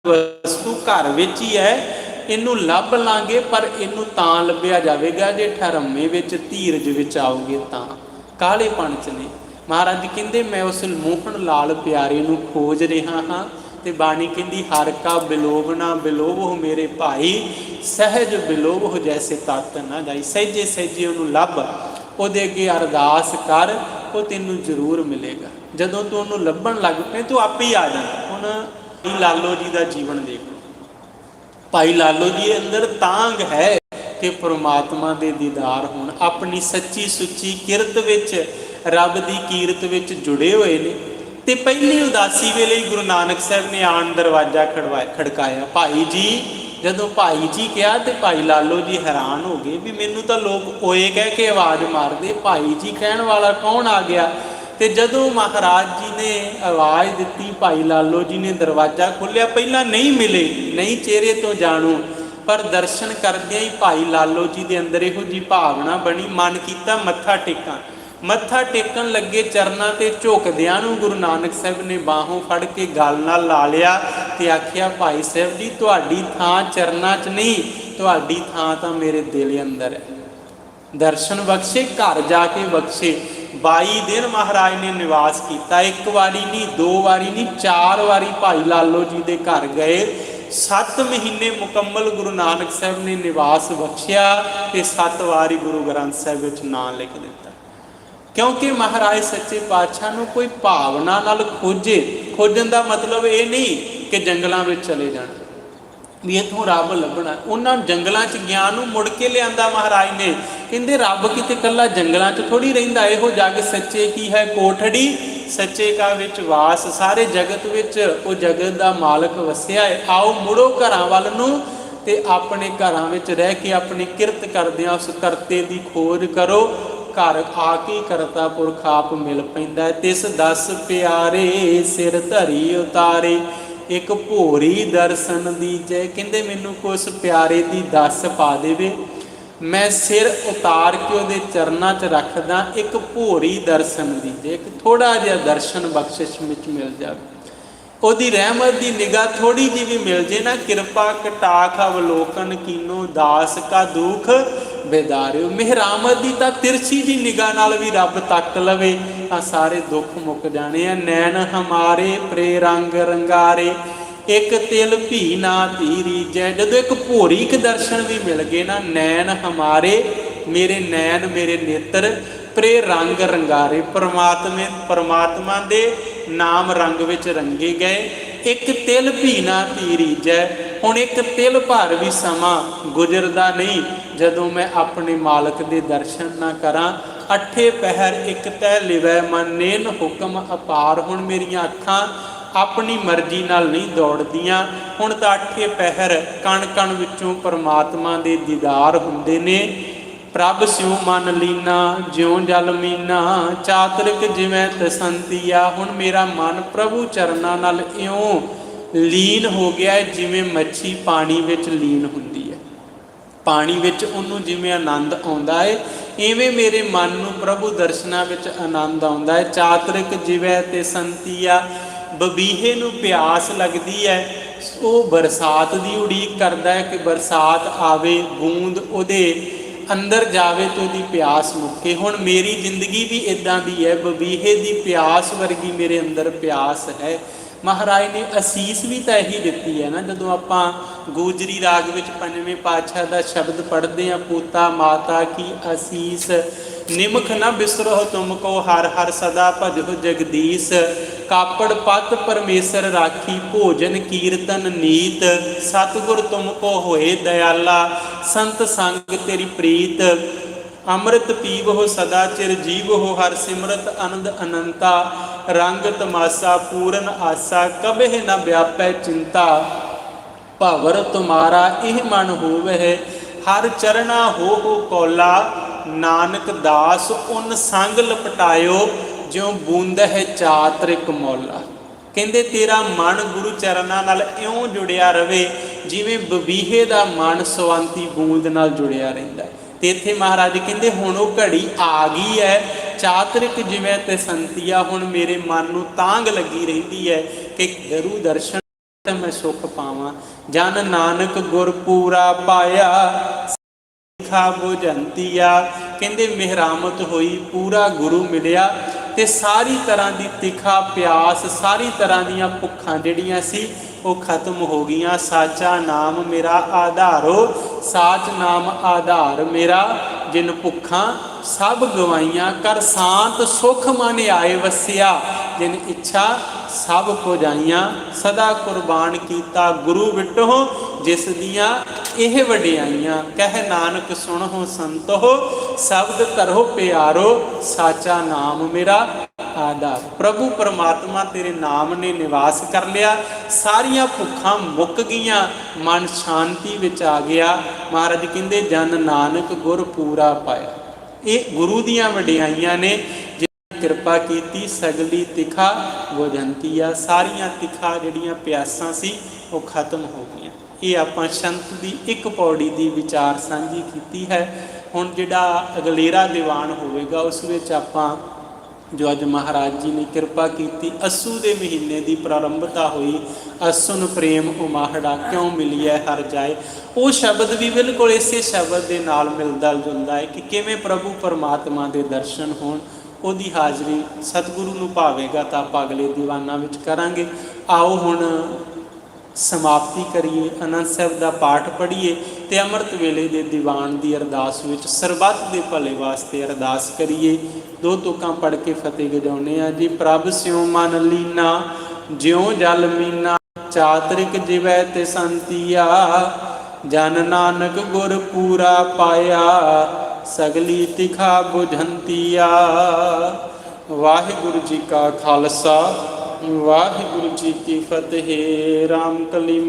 ਵਸਤੂ ਘਰ ਵਿੱਚ ਹੀ ਹੈ, ਇਹਨੂੰ ਲੱਭ ਲਾਂਗੇ, ਪਰ ਇਹਨੂੰ ਤਾਂ ਲੱਭਿਆ ਜਾਵੇਗਾ ਜੇ ਠਰਮੇ ਵਿੱਚ ਧੀਰਜ ਵਿੱਚ ਆਓਗੇ ਤਾਂ। ਕਾਹਲੇਪਣ 'ਚ ਨਹੀਂ। ਮਹਾਰਾਜ ਕਹਿੰਦੇ ਮੈਂ ਉਸ ਮੋਹਨ ਲਾਲ ਪਿਆਰੇ ਨੂੰ ਖੋਜ ਰਿਹਾ ਹਾਂ। ਤੇ ਬਾਣੀ ਕਹਿੰਦੀ ਹਰ ਕਾ ਬਿਲੋਵ ਨਾ ਬਿਲੋਵ ਮੇਰੇ ਭਾਈ, ਸਹਿਜ ਬਿਲੋਵ ਜੈਸੇ ਤਤ ਨਾ ਜਾਈ। ਸਹਿਜੇ ਸਹਿਜੇ ਉਹਨੂੰ ਲੱਭ, ਉਹਦੇ ਅੱਗੇ ਅਰਦਾਸ ਕਰ, ਉਹ ਤੈਨੂੰ ਜ਼ਰੂਰ ਮਿਲੇਗਾ। ਜਦੋਂ ਤੂੰ ਉਹਨੂੰ ਲੱਭਣ ਲੱਗ ਪਏ ਤੂੰ ਆਪੇ ਹੀ ਆ ਜਾਣਾ। ਹੁਣ ਭਾਈ ਲਾਲੋ ਜੀ ਦਾ ਜੀਵਨ ਦੇਖ ਲਓ। ਭਾਈ ਲਾਲੋ ਜੀ ਅੰਦਰ ਤਾਂਘ ਹੈ ਕਿ ਪਰਮਾਤਮਾ ਦੇ ਦੀਦਾਰ ਹੋਣ। ਆਪਣੀ ਸੱਚੀ ਸੁੱਚੀ ਕਿਰਤ ਵਿੱਚ, ਰੱਬ ਦੀ ਕੀਰਤ ਵਿੱਚ ਜੁੜੇ ਹੋਏ ਨੇ। ਤੇ ਪਹਿਲੀ ਉਦਾਸੀ ਵੇਲੇ ਹੀ ਗੁਰੂ ਨਾਨਕ ਸਾਹਿਬ ਨੇ ਆਣ ਦਰਵਾਜ਼ਾ ਖੜਕਾਇਆ। ਭਾਈ ਜੀ, ਜਦੋਂ ਭਾਈ ਜੀ ਕਿਹਾ ਤੇ ਭਾਈ ਲਾਲੋ ਜੀ ਹੈਰਾਨ ਹੋ ਗਏ ਵੀ ਮੈਨੂੰ ਤਾਂ ਲੋਕ ਓਏ ਕਹਿ ਕੇ ਆਵਾਜ਼ ਮਾਰਦੇ, ਭਾਈ ਜੀ ਕਹਿਣ ਵਾਲਾ ਕੌਣ ਆ ਗਿਆ? ਤੇ ਜਦੋਂ ਮਹਾਰਾਜ ਜੀ ਨੇ ਆਵਾਜ਼ ਦਿੱਤੀ, ਭਾਈ ਲਾਲੋ ਜੀ ਨੇ ਦਰਵਾਜ਼ਾ ਖੋਲ੍ਹਿਆ। ਪਹਿਲਾਂ ਨਹੀਂ ਮਿਲੇ, ਨਹੀਂ ਚਿਹਰੇ ਤੋਂ ਜਾਣੂ, ਪਰ ਦਰਸ਼ਨ ਕਰਦਿਆਂ ਹੀ ਭਾਈ ਲਾਲੋ ਜੀ ਦੇ ਅੰਦਰ ਇਹੋ ਜਿਹੀ ਭਾਵਨਾ ਬਣੀ, ਮਨ ਕੀਤਾ ਮੱਥਾ ਟੇਕਾਂ। ਮੱਥਾ ਟੇਕਣ ਲੱਗੇ, ਚਰਨਾਂ 'ਤੇ ਝੁਕਦਿਆਂ ਨੂੰ ਗੁਰੂ ਨਾਨਕ ਸਾਹਿਬ ਨੇ ਬਾਹੋਂ ਫੜ ਕੇ ਗਲ ਨਾਲ ਲਾ ਲਿਆ ਤੇ ਆਖਿਆ, ਭਾਈ ਸਾਹਿਬ ਜੀ ਤੁਹਾਡੀ ਥਾਂ ਚਰਨਾਂ 'ਚ ਨਹੀਂ, ਤੁਹਾਡੀ ਥਾਂ ਤਾਂ ਮੇਰੇ ਦਿਲ ਅੰਦਰ ਹੈ। ਦਰਸ਼ਨ ਬਖਸ਼ੇ, ਘਰ ਜਾ ਕੇ ਬਖਸ਼ੇ। 22 ਦਿਨ ਮਹਾਰਾਜ ਨੇ ਨਿਵਾਸ ਕੀਤਾ। ਇੱਕ ਵਾਰੀ ਨਹੀਂ, 2 ਵਾਰੀ ਨਹੀਂ, 4 ਵਾਰੀ ਭਾਈ ਲਾਲੋ ਜੀ ਦੇ ਘਰ ਗਏ। 7 ਮਹੀਨੇ ਮੁਕੰਮਲ ਗੁਰੂ ਨਾਨਕ ਸਾਹਿਬ ਨੇ ਨਿਵਾਸ ਬਖਸ਼ਿਆ ਤੇ 7 ਵਾਰੀ ਗੁਰੂ ਗ੍ਰੰਥ ਸਾਹਿਬ ਵਿੱਚ ਨਾਂ ਲਿਖ ਦਿੱਤਾ। ਕਿਉਂਕਿ ਮਹਾਰਾਜ ਸੱਚੇ ਪਾਤਸ਼ਾਹ ਨੂੰ ਕੋਈ ਭਾਵਨਾ ਨਾਲ ਖੋਜੇ। ਖੋਜਣ ਦਾ ਮਤਲਬ ਇਹ ਨਹੀਂ ਕਿ ਜੰਗਲਾਂ ਵਿੱਚ ਚਲੇ ਜਾਣਾ ਵੀ ਇੱਥੋਂ ਰੱਬ ਲੱਭਣਾ। ਉਹਨਾਂ ਜੰਗਲਾਂ 'ਚ ਗਿਆਨ ਨੂੰ ਮੁੜ ਕੇ ਲਿਆਂਦਾ ਮਹਾਰਾਜ ਨੇ। ਕਹਿੰਦੇ ਰੱਬ ਕਿਤੇ ਇਕੱਲਾ ਜੰਗਲਾਂ 'ਚ ਥੋੜ੍ਹੀ ਰਹਿੰਦਾ, ਇਹੋ ਜਗ ਸੱਚੇ ਕੀ ਹੈ ਕੋਠੜੀ, ਸੱਚੇ ਕਾ ਵਿੱਚ ਵਾਸ। ਸਾਰੇ ਜਗਤ ਵਿੱਚ ਉਹ ਜਗਤ ਦਾ ਮਾਲਕ ਵਸਿਆ ਹੈ। ਆਓ ਮੁੜੋ ਘਰਾਂ ਵੱਲ ਨੂੰ, ਤੇ ਆਪਣੇ ਘਰਾਂ ਵਿੱਚ ਰਹਿ ਕੇ ਆਪਣੀ ਕਿਰਤ ਕਰਦਿਆਂ ਉਸ ਕਰਤੇ ਦੀ ਖੋਜ ਕਰੋ। ਘਰ ਆ ਕੇ ਕਰਤਾ ਪੁਰਖ ਆਪ ਮਿਲ ਪੈਂਦਾ। ਤਿਸ 10 ਪਿਆਰੇ ਸਿਰ ਧਰੀ ਉਤਾਰੇ, ਇੱਕ ਭੋਰੀ ਦਰਸ਼ਨ ਦੀਜੈ। ਕਹਿੰਦੇ ਮੈਨੂੰ ਕੁਛ ਪਿਆਰੇ ਦੀ ਦੱਸ ਪਾ ਦੇਵੇ, ਮੈਂ ਸਿਰ ਉਤਾਰ ਕੇ ਉਹਦੇ ਚਰਨਾਂ 'ਚ ਰੱਖਦਾ। ਇੱਕ ਭੋਰੀ ਦਰਸ਼ਨ ਦੀਜੈ, ਇੱਕ ਥੋੜਾ ਜਿਹਾ ਦਰਸ਼ਨ ਬਖਸ਼ਿਸ਼ ਵਿੱਚ ਮਿਲ ਜਾਵੇ। ਉਹਦੀ ਰਹਿਮਤ ਦੀ ਨਿਗਾਹ ਥੋੜੀ ਜਿਹੀ ਵੀ ਮਿਲ ਜੇ ਨਾ, ਕਿਰਪਾ ਕਟਾਖ ਅਵਲੋਕਨ ਕੀਨੋ ਦਾਸ ਕਾ ਦੁੱਖ ਬੇਦਾਰਿਓ। ਮਿਹਰਾਮਤ ਦੀ ਤਾਂ ਤਿਰਛੀ ਜੀ ਨਿਗਾਹ ਨਾਲ ਵੀ ਰੱਬ ਤੱਕ ਲਵੇ ਤਾਂ ਸਾਰੇ ਦੁੱਖ ਮੁੱਕ ਜਾਣੇ ਆ। ਨੈਣ ਹਮਾਰੇ ਪ੍ਰੇ ਰੰਗ ਰੰਗਾਰੇ, ਇੱਕ ਤਿਲ ਭੀ ਨਾ ਧੀਰੀਜੈ। ਜਦੋਂ ਇੱਕ ਭੋਰੀਕ ਦਰਸ਼ਨ ਵੀ ਮਿਲ ਗਏ ਨਾ, ਨੈਣ ਹਮਾਰੇ, ਮੇਰੇ ਨੈਣ ਮੇਰੇ ਨੇਤਰ, ਪ੍ਰੇ ਰੰਗ ਰੰਗਾਰੇ, ਪਰਮਾਤਮਾ ਦੇ ਨਾਮ ਰੰਗ ਵਿੱਚ ਰੰਗੇ ਗਏ। ਇੱਕ ਤਿਲ ਭੀ ਨਾ ਧੀਰੀਜੈ। ਹੁਣ ਇੱਕ ਤਿਲ ਭਰ ਵੀ ਸਮਾਂ ਗੁਜ਼ਰਦਾ ਨਹੀਂ ਜਦੋਂ ਮੈਂ ਆਪਣੇ ਮਾਲਕ ਦੇ ਦਰਸ਼ਨ ਨਾ ਕਰਾਂ। ਅੱਠੇ ਪਹਿਰ ਇੱਕ ਤੈ ਲਿਵੈ ਮਨ ਨੇਨ ਹੁਕਮ ਅਪਾਰ। ਹੁਣ ਮੇਰੀਆਂ ਅੱਖਾਂ ਆਪਣੀ ਮਰਜ਼ੀ ਨਾਲ ਨਹੀਂ ਦੌੜਦੀਆਂ, ਹੁਣ ਤਾਂ ਅੱਠੇ ਪਹਿਰ ਕਣ ਕਣ ਵਿੱਚੋਂ ਪਰਮਾਤਮਾ ਦੇ ਦੀਦਾਰ ਹੁੰਦੇ ਨੇ। ਪ੍ਰਭ ਸਿਉ ਮਨ ਲੀਨਾ ਜਿਉ ਜਲ ਮੀਨਾ, ਚਾਤਰਿਕ ਜਿਵੇਂ ਤਸੰਤੀਆ। ਹੁਣ ਮੇਰਾ ਮਨ ਪ੍ਰਭੂ ਚਰਨਾਂ ਨਾਲ ਇਉਂ ਲੀਨ ਹੋ ਗਿਆ ਜਿਵੇਂ ਮੱਛੀ ਪਾਣੀ ਵਿੱਚ ਲੀਨ ਹੁੰਦੀ ਹੈ। ਪਾਣੀ ਵਿੱਚ ਉਹਨੂੰ ਜਿਵੇਂ ਆਨੰਦ ਆਉਂਦਾ ਹੈ, ਇਵੇਂ ਮੇਰੇ ਮਨ ਨੂੰ ਪ੍ਰਭੂ ਦਰਸ਼ਨਾਂ ਵਿੱਚ ਆਨੰਦ ਆਉਂਦਾ ਹੈ। ਚਾਤਰਿਕ ਜਿਵੇਂ ਤਸੰਤੀਆ, ਬਬੀਹੇ ਨੂੰ ਪਿਆਸ ਲੱਗਦੀ ਹੈ, ਉਹ ਬਰਸਾਤ ਦੀ ਉਡੀਕ ਕਰਦਾ ਹੈ ਕਿ ਬਰਸਾਤ ਆਵੇ, ਬੂੰਦ ਉਹਦੇ ਅੰਦਰ ਜਾਵੇ ਤੇ ਉਹਦੀ ਪਿਆਸ ਮੁੱਕੇ। ਹੁਣ ਮੇਰੀ ਜ਼ਿੰਦਗੀ ਵੀ ਇੱਦਾਂ ਦੀ ਹੈ, ਬਬੀਹੇ ਦੀ ਪਿਆਸ ਵਰਗੀ ਮੇਰੇ ਅੰਦਰ ਪਿਆਸ ਹੈ। ਮਹਾਰਾਜ ਨੇ ਅਸੀਸ ਵੀ ਤਾਂ ਇਹੀ ਦਿੱਤੀ ਹੈ ਨਾ। ਜਦੋਂ ਆਪਾਂ ਗੋਜਰੀ ਰਾਗ ਵਿੱਚ ਪੰਜਵੇਂ ਪਾਤਸ਼ਾਹ ਦਾ ਸ਼ਬਦ ਪੜ੍ਹਦੇ ਹਾਂ, ਪੋਤਾ ਮਾਤਾ ਕੀ ਅਸੀਸ, ਨਿਮਖ ਨਾ ਬਿਸਰੋ ਤੁਮ ਕੋ ਹਰ ਹਰ ਸਦਾ ਭਜੋ ਜਗਦੀਸ਼। ਕਾਪੜ ਪਤ ਪਰਮੇਸ਼ਰ ਰਾਖੀ, ਭੋਜਨ ਕੀਰਤਨ ਨੀਤ, ਸਤਿਗੁਰ ਤੁਮ ਕੋ ਹੋਏ ਦਇਆਲਾ, ਸੰਤ ਸੰਗ ਤੇਰੀ ਪ੍ਰੀਤ। ਅੰਮ੍ਰਿਤ ਪੀਵਹੁ ਸਦਾ ਚਿਰ ਜੀਵਹੁ, ਹਰ ਸਿਮਰਤ ਆਨੰਦ ਅਨੰਤਾ। ਰੰਗ ਤਮਾਸਾ ਪੂਰਨ ਆਸਾ, ਕਬਹਿ ਨ ਵਿਆਪੈ ਚਿੰਤਾ। ਭਵਰ ਤੁਮਾਰਾ ਇਹ ਮਨ ਹੋਵਹਿ, ਹਰ ਚਰਣਾ ਹੋ ਕੋਲਾ। ਨਾਨਕ ਦਾਸ ਉਨ ਸੰਗ ਲਪਟਾਇਓ, ਜਿਉ ਬੂੰਦ ਹੈ ਚਾਤਰਿਕ ਮੌਲਾ। ਕਹਿੰਦੇ ਤੇਰਾ ਮਨ ਗੁਰੂ ਚਰਨਾਂ ਨਾਲ ਇਉਂ ਜੁੜਿਆ ਰਵੇ ਜਿਵੇਂ ਬਬੀਹੇ ਦਾ ਮਨ ਸਵੰਤੀ ਬੂੰਦ ਨਾਲ ਜੁੜਿਆ ਰਹਿੰਦਾ। ਤੇ ਇੱਥੇ ਮਹਾਰਾਜ ਕਹਿੰਦੇ ਹੁਣ ਉਹ ਘੜੀ ਆ ਗਈ ਹੈ। ਚਾਤਰਿਕ ਜਿਵੇਂ ਤਸੰਤੀਆ, ਹੁਣ ਮੇਰੇ ਮਨ ਨੂੰ ਤਾਂਘ ਲੱਗੀ ਰਹਿੰਦੀ ਹੈ ਕਿ ਗੁਰੂ ਦਰਸ਼ਨ ਮੈਂ ਸੁਖ ਪਾਵਾਂ। ਜਨ ਨਾਨਕ ਗੁਰ ਪੂਰਾ ਪਾਇਆ, ਤਿਖਾ ਬੁਝੰਤੀਆ। ਕਹਿੰਦੇ ਮਿਹਰਾਮਤ ਹੋਈ, ਪੂਰਾ ਗੁਰੂ ਮਿਲਿਆ ਤੇ ਸਾਰੀ ਤਰ੍ਹਾਂ ਦੀ ਤਿਖਾ ਪਿਆਸ, ਸਾਰੀ ਤਰ੍ਹਾਂ ਦੀਆਂ ਭੁੱਖਾਂ ਜਿਹੜੀਆਂ ਸੀ ਉਹ ਖਤਮ ਹੋ ਗਈਆਂ। ਸਾਚਾ ਨਾਮ ਮੇਰਾ ਆਧਾਰੋ, ਸਾਚ ਨਾਮ ਆਧਾਰ ਮੇਰਾ। ਜਿਨ ਭੁੱਖਾਂ ਸਭ ਗਵਾਈਆਂ, ਕਰ ਸ਼ਾਂਤ ਸੁਖ ਮਨ ਆਏ ਵਸਿਆ। ਜਿਨ ਇੱਛਾ ਸਭ ਕੋ ਜਾਈਆਂ, ਸਦਾ ਕੁਰਬਾਨ ਕੀਤਾ ਗੁਰੂ ਵਿਟੋ, ਜਿਸ ਦੀਆਂ ਇਹ ਵਡਿਆਈਆਂ। ਕਹਿ ਨਾਨਕ ਸੁਣੋ ਸੰਤੋ, ਸ਼ਬਦ ਧਰੋ ਪਿਆਰੋ, ਸਾਚਾ ਨਾਮ ਮੇਰਾ ਆਧਾਰ। ਪ੍ਰਭੂ ਪਰਮਾਤਮਾ ਤੇਰੇ ਨਾਮ ਨੇ ਨਿਵਾਸ ਕਰ ਲਿਆ, ਸਾਰੀਆਂ ਭੁੱਖਾਂ ਮੁੱਕ ਗਈਆਂ, ਮਨ ਸ਼ਾਂਤੀ ਵਿੱਚ ਆ ਗਿਆ। ਮਹਾਰਾਜ ਕਹਿੰਦੇ ਜਨ ਨਾਨਕ ਗੁਰ ਪੂਰਾ ਪਾਇਆ। ਇਹ ਗੁਰੂ ਦੀਆਂ ਵਡਿਆਈਆਂ ਨੇ, ਕਿਰਪਾ ਕੀਤੀ ਸਗਲੀ ਤਿਖਾ ਬੁਝੰਤੀਆ। ਸਾਰੀਆਂ ਤਿਖਾ ਜਿਹੜੀਆਂ ਪਿਆਸਾਂ ਸੀ ਉਹ ਖਤਮ ਹੋ ਗਈਆਂ। ਇਹ ਆਪਾਂ ਸੰਤ ਦੀ ਇੱਕ ਪੌੜੀ ਦੀ ਵਿਚਾਰ ਸਾਂਝੀ ਕੀਤੀ ਹੈ। ਹੁਣ ਜਿਹੜਾ ਅਗਲੇਰਾ ਦੀਵਾਨ ਹੋਵੇਗਾ ਉਸ ਵਿੱਚ ਆਪਾਂ ਜੋ ਅੱਜ ਮਹਾਰਾਜ ਜੀ ਨੇ ਕਿਰਪਾ ਕੀਤੀ, ਅੱਸੂ ਦੇ ਮਹੀਨੇ ਦੀ ਪ੍ਰਾਰੰਭਤਾ ਹੋਈ। ਅਸੁਨ ਪ੍ਰੇਮ ਉਮਾਹੜਾ ਕਿਉਂ ਮਿਲੀਐ ਹਰ ਜਾਏ, ਉਹ ਸ਼ਬਦ ਵੀ ਬਿਲਕੁਲ ਇਸੇ ਸ਼ਬਦ ਦੇ ਨਾਲ ਮਿਲਦਾ ਜੁਲਦਾ ਹੈ ਕਿ ਕਿਵੇਂ ਪ੍ਰਭੂ ਪਰਮਾਤਮਾ ਦੇ ਦਰਸ਼ਨ ਹੋਣ। ਉਹਦੀ ਹਾਜ਼ਰੀ ਸਤਿਗੁਰੂ ਨੂੰ ਭਾਵੇਗਾ ਤਾਂ ਆਪਾਂ ਅਗਲੇ ਦੀਵਾਨਾਂ ਵਿੱਚ ਕਰਾਂਗੇ। ਆਓ ਹੁਣ ਸਮਾਪਤੀ ਕਰੀਏ, ਆਨੰਦ ਸਾਹਿਬ ਦਾ ਪਾਠ ਪੜ੍ਹੀਏ ਤੇ ਅੰਮ੍ਰਿਤ ਵੇਲੇ ਦੇ ਦੀਵਾਨ ਦੀ ਅਰਦਾਸ ਵਿੱਚ ਸਰਬੱਤ ਦੇ ਭਲੇ ਵਾਸਤੇ ਅਰਦਾਸ ਕਰੀਏ। ਦੋ ਤੁਕਾਂ ਪੜ੍ਹ ਕੇ ਫਤਿਹ ਗਜਾਉਂਦੇ ਹਾਂ ਜੀ। ਪ੍ਰਭ ਸਿਉ ਮਨ ਲੀਨਾ ਜਿਉ ਜਲ ਮੀਨਾ, ਚਾਤਰਿਕ ਜਿਵੈ ਤਸੰਤੀਆ। ਜਨ ਨਾਨਕ ਗੁਰ ਪੂਰਾ ਪਾਇਆ, ਸਗਲੀ ਤਿਖਾ ਬੁਝੰਤੀਆ। ਵਾਹਿਗੁਰੂ ਜੀ ਕਾ ਖਾਲਸਾ, ਵਾਹਿਗੁਰੂ ਜੀ ਕੀ ਫਤਿਹ। ਰਾਮ ਕਲੀ